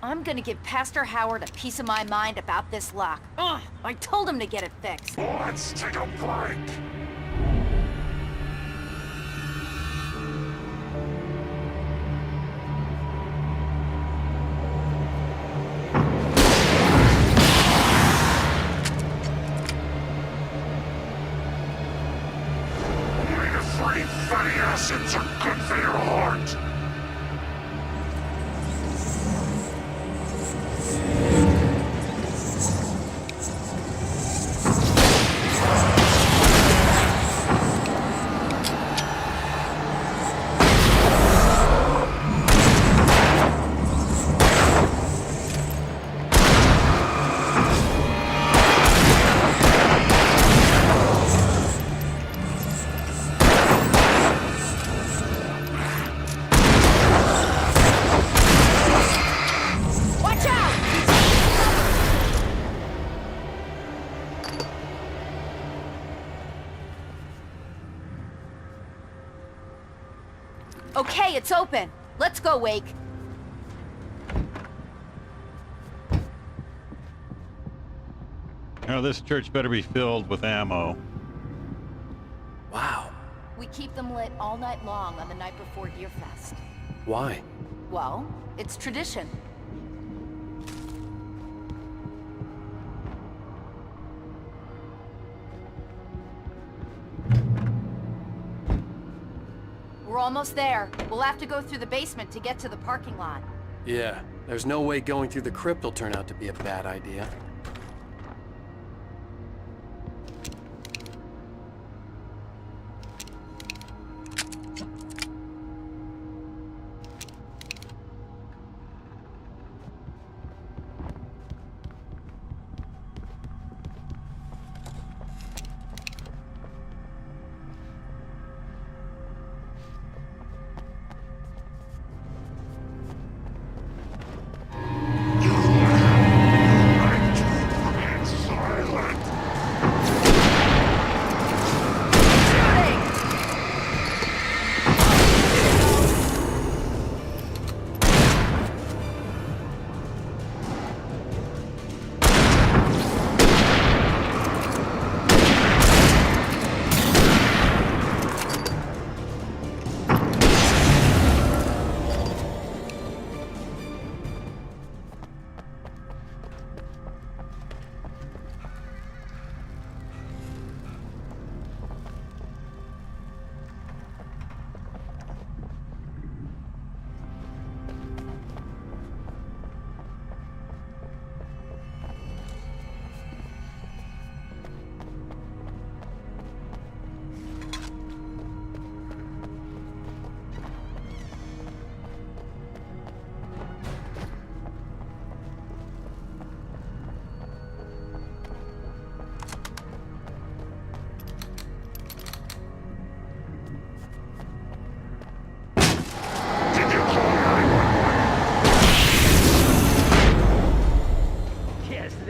I'm gonna give Pastor Howard a piece of my mind about this lock. Ugh, I told him to get it fixed. Let's take a break. Omega-3 fatty acids are good for your heart. Okay, it's open. Let's go, Wake. Now this church better be filled with ammo. Wow. We keep them lit all night long on the night before Deerfest. Why? Well, it's tradition. We're almost there. We'll have to go through the basement to get to the parking lot. Yeah, there's no way going through the crypt will turn out to be a bad idea.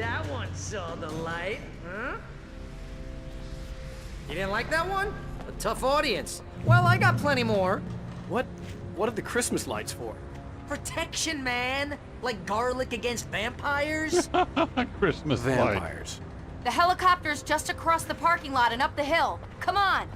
that one saw the light, huh? You didn't like that one? A tough audience. Well, I got plenty more. What are the Christmas lights for? Protection, man. Like garlic against vampires. Christmas Vampires. The helicopter's just across the parking lot and up the hill. Come on.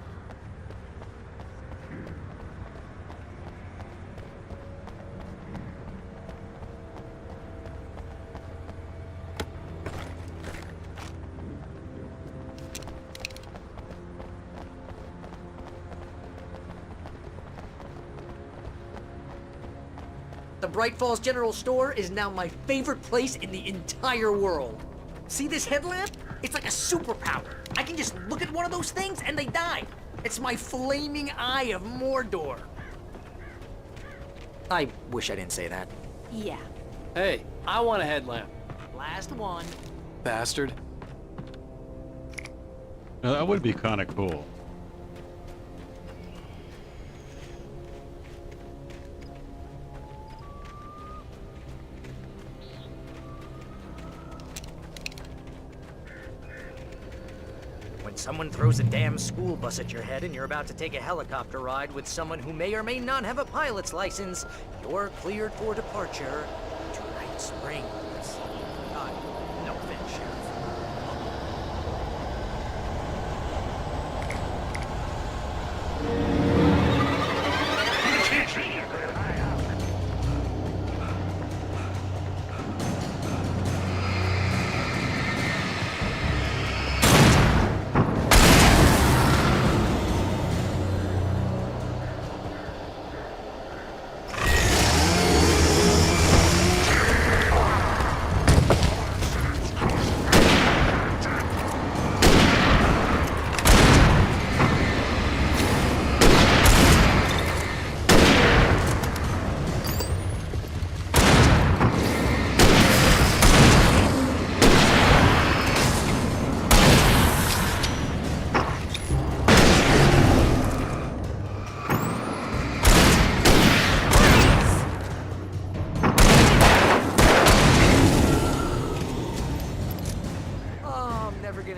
The Bright Falls General Store is now my favorite place in the entire world. See this headlamp? It's like a superpower. I can just look at one of those things and they die. It's my flaming eye of Mordor. I wish I didn't say that. Yeah. Hey, I want a headlamp. Last one. Bastard. Now, that would be kind of cool. When someone throws a damn school bus at your head and you're about to take a helicopter ride with someone who may or may not have a pilot's license, you're cleared for departure to Night Springs. No offense, Sheriff.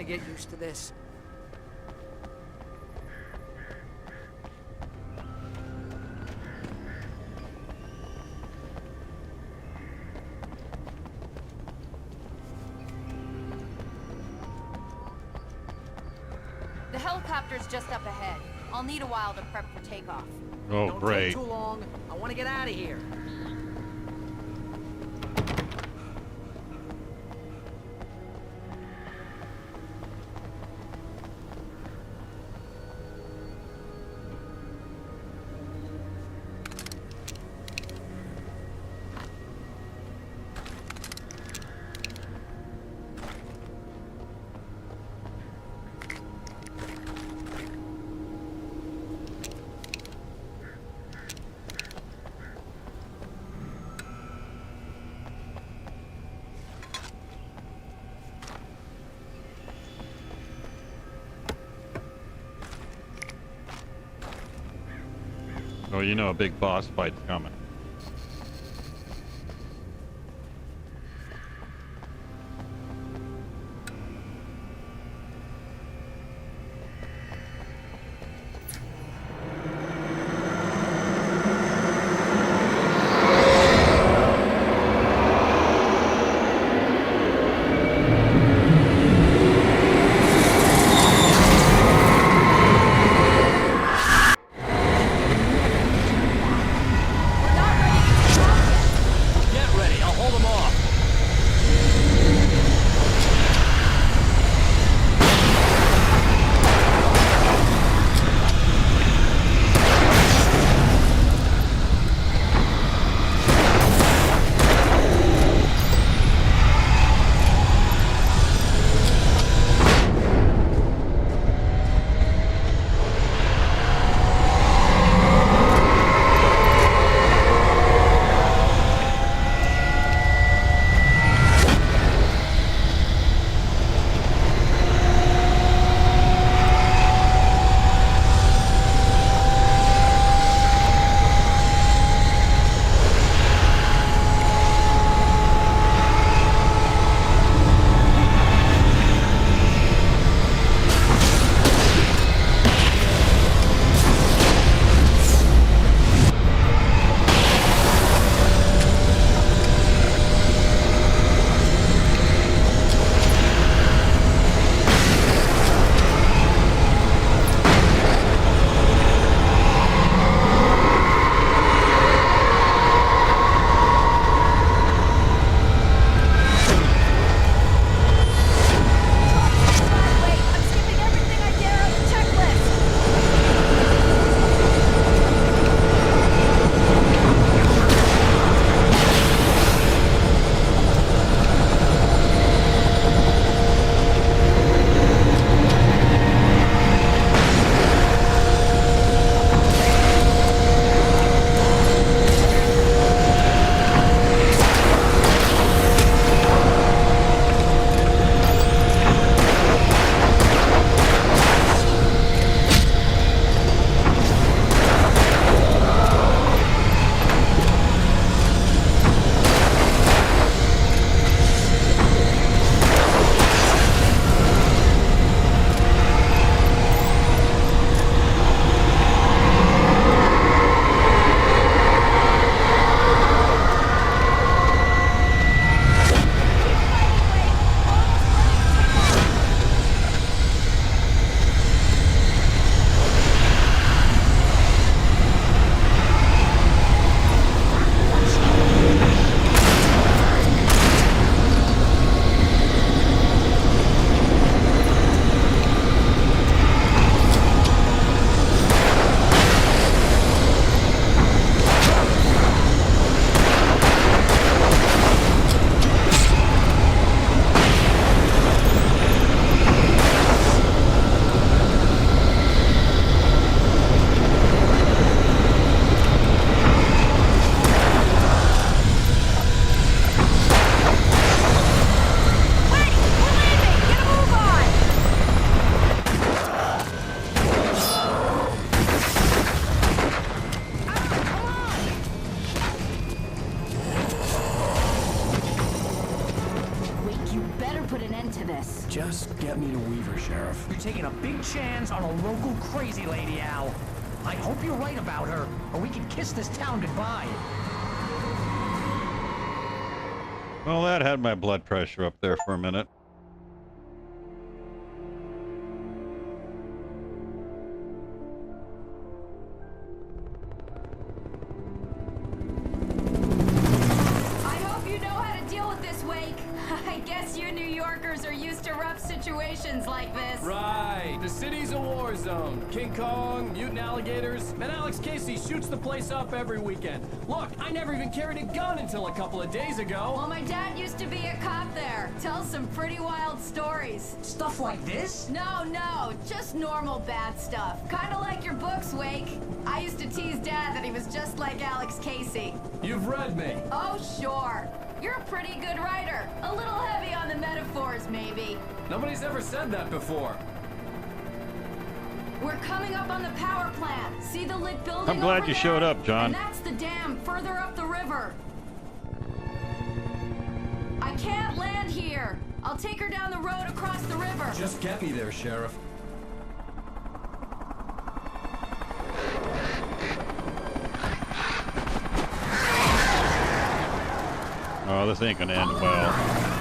Get used to this. The helicopter's just up ahead. I'll need a while to prep for takeoff. Oh, Don't great. take too long. I want to get out of here. Oh, you know a big boss fight's coming. this. Just get me to Weaver, Sheriff. You're taking a big chance on a local crazy lady, Al. I hope you're right about her, or we can kiss this town goodbye. Well, that had my blood pressure up there for a minute. I hope you know how to deal with this, Wake. I guess you New Yorkers are used to rough situations like this. Right. The city's a war zone. King Kong, mutant alligators, and Alex Casey shoots the place up every weekend. Look, I never even carried a gun until a couple of days ago. Well, my dad used to be a cop there. Tells some pretty wild stories. Stuff like this? No, just normal bad stuff. Kinda like your books, Wake. I used to tease Dad that he was just like Alex Casey. You've read me. Oh, sure. You're a pretty good writer. A little heavy on the metaphors, maybe. Nobody's ever said that before. We're coming up on the power plant. See the lit building I'm glad over you there? showed up, John. And that's the dam further up the river. I can't land here. I'll take her down the road across the river. Just get me there, Sheriff. Oh, this ain't gonna end well.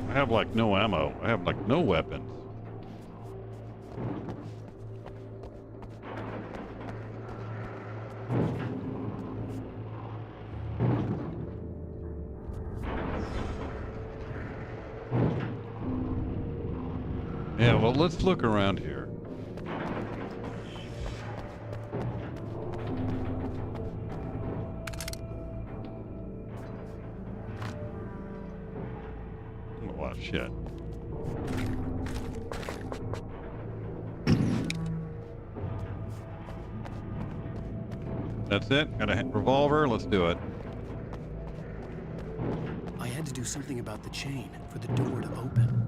I have like no ammo. I have like no weapons. Yeah, well, let's look around here. Oh, shit. That's it? Got a revolver? Let's do it. I had to do something about the chain for the door to open.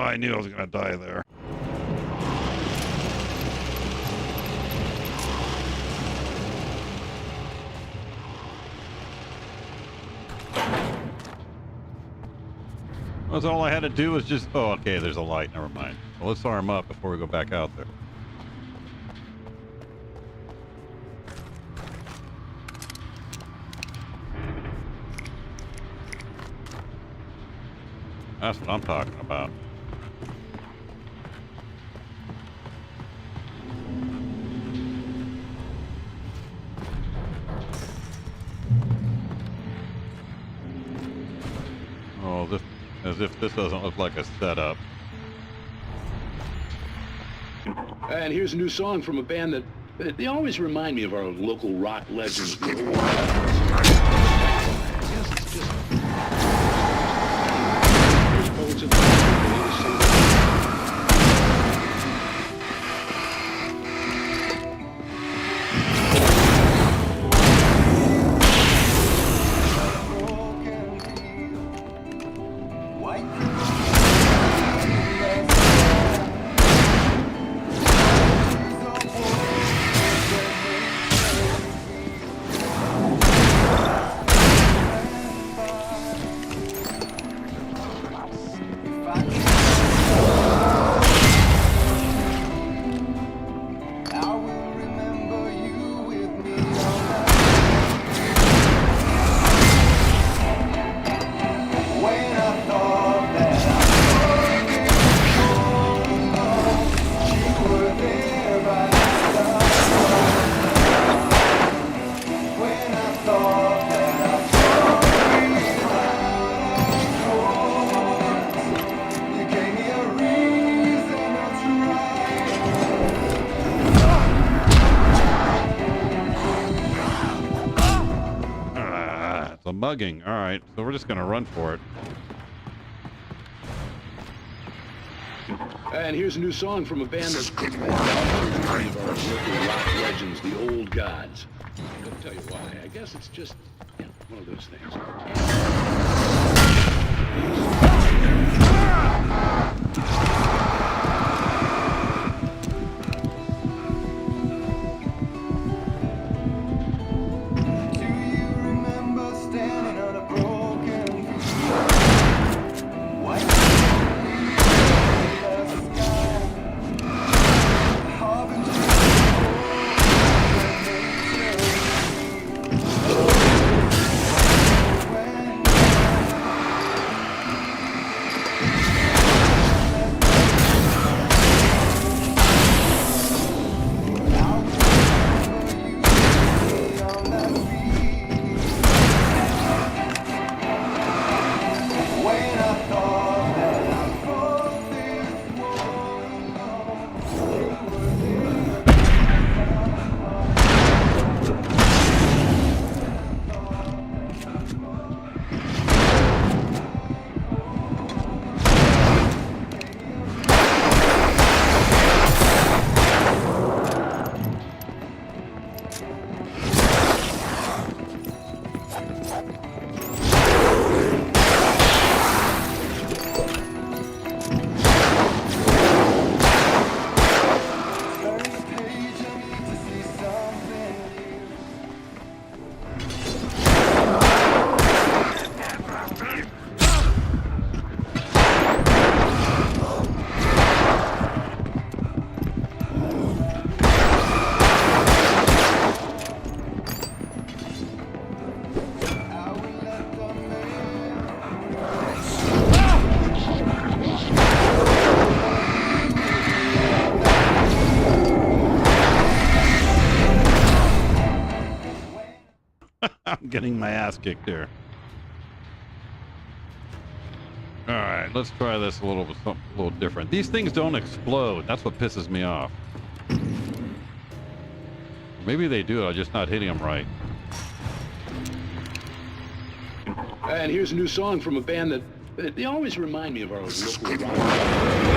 I knew I was gonna die there. That's all I had to do was just... Oh, okay, there's a light. Never mind. Well, let's arm up before we go back out there. That's what I'm talking about. Oh, as if this doesn't look like a setup. And here's a new song from a band that They always remind me of our local rock legends, the old guys. I guess it's just... There's poets at the It's a mugging. All right, so we're just gonna run for it. And here's a new song from a band that's one of our local rock legends, the Old Gods. I'm gonna tell you why. I guess it's just, you know, one of those things. I'm getting my ass kicked here. All right, let's try this a little different. These things don't explode. That's what pisses me off. Maybe they do. I'm just not hitting them right. And here's a new song from a band that they always remind me of our local rock.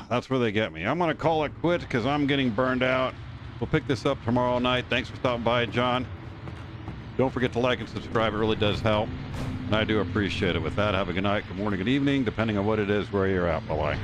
That's where they get me. I'm going to call it quits because I'm getting burned out. We'll pick this up tomorrow night. Thanks for stopping by, John. Don't forget to like and subscribe. It really does help. And I do appreciate it. With that, have a good night, good morning, good evening, depending on what it is where you're at. Bye-bye.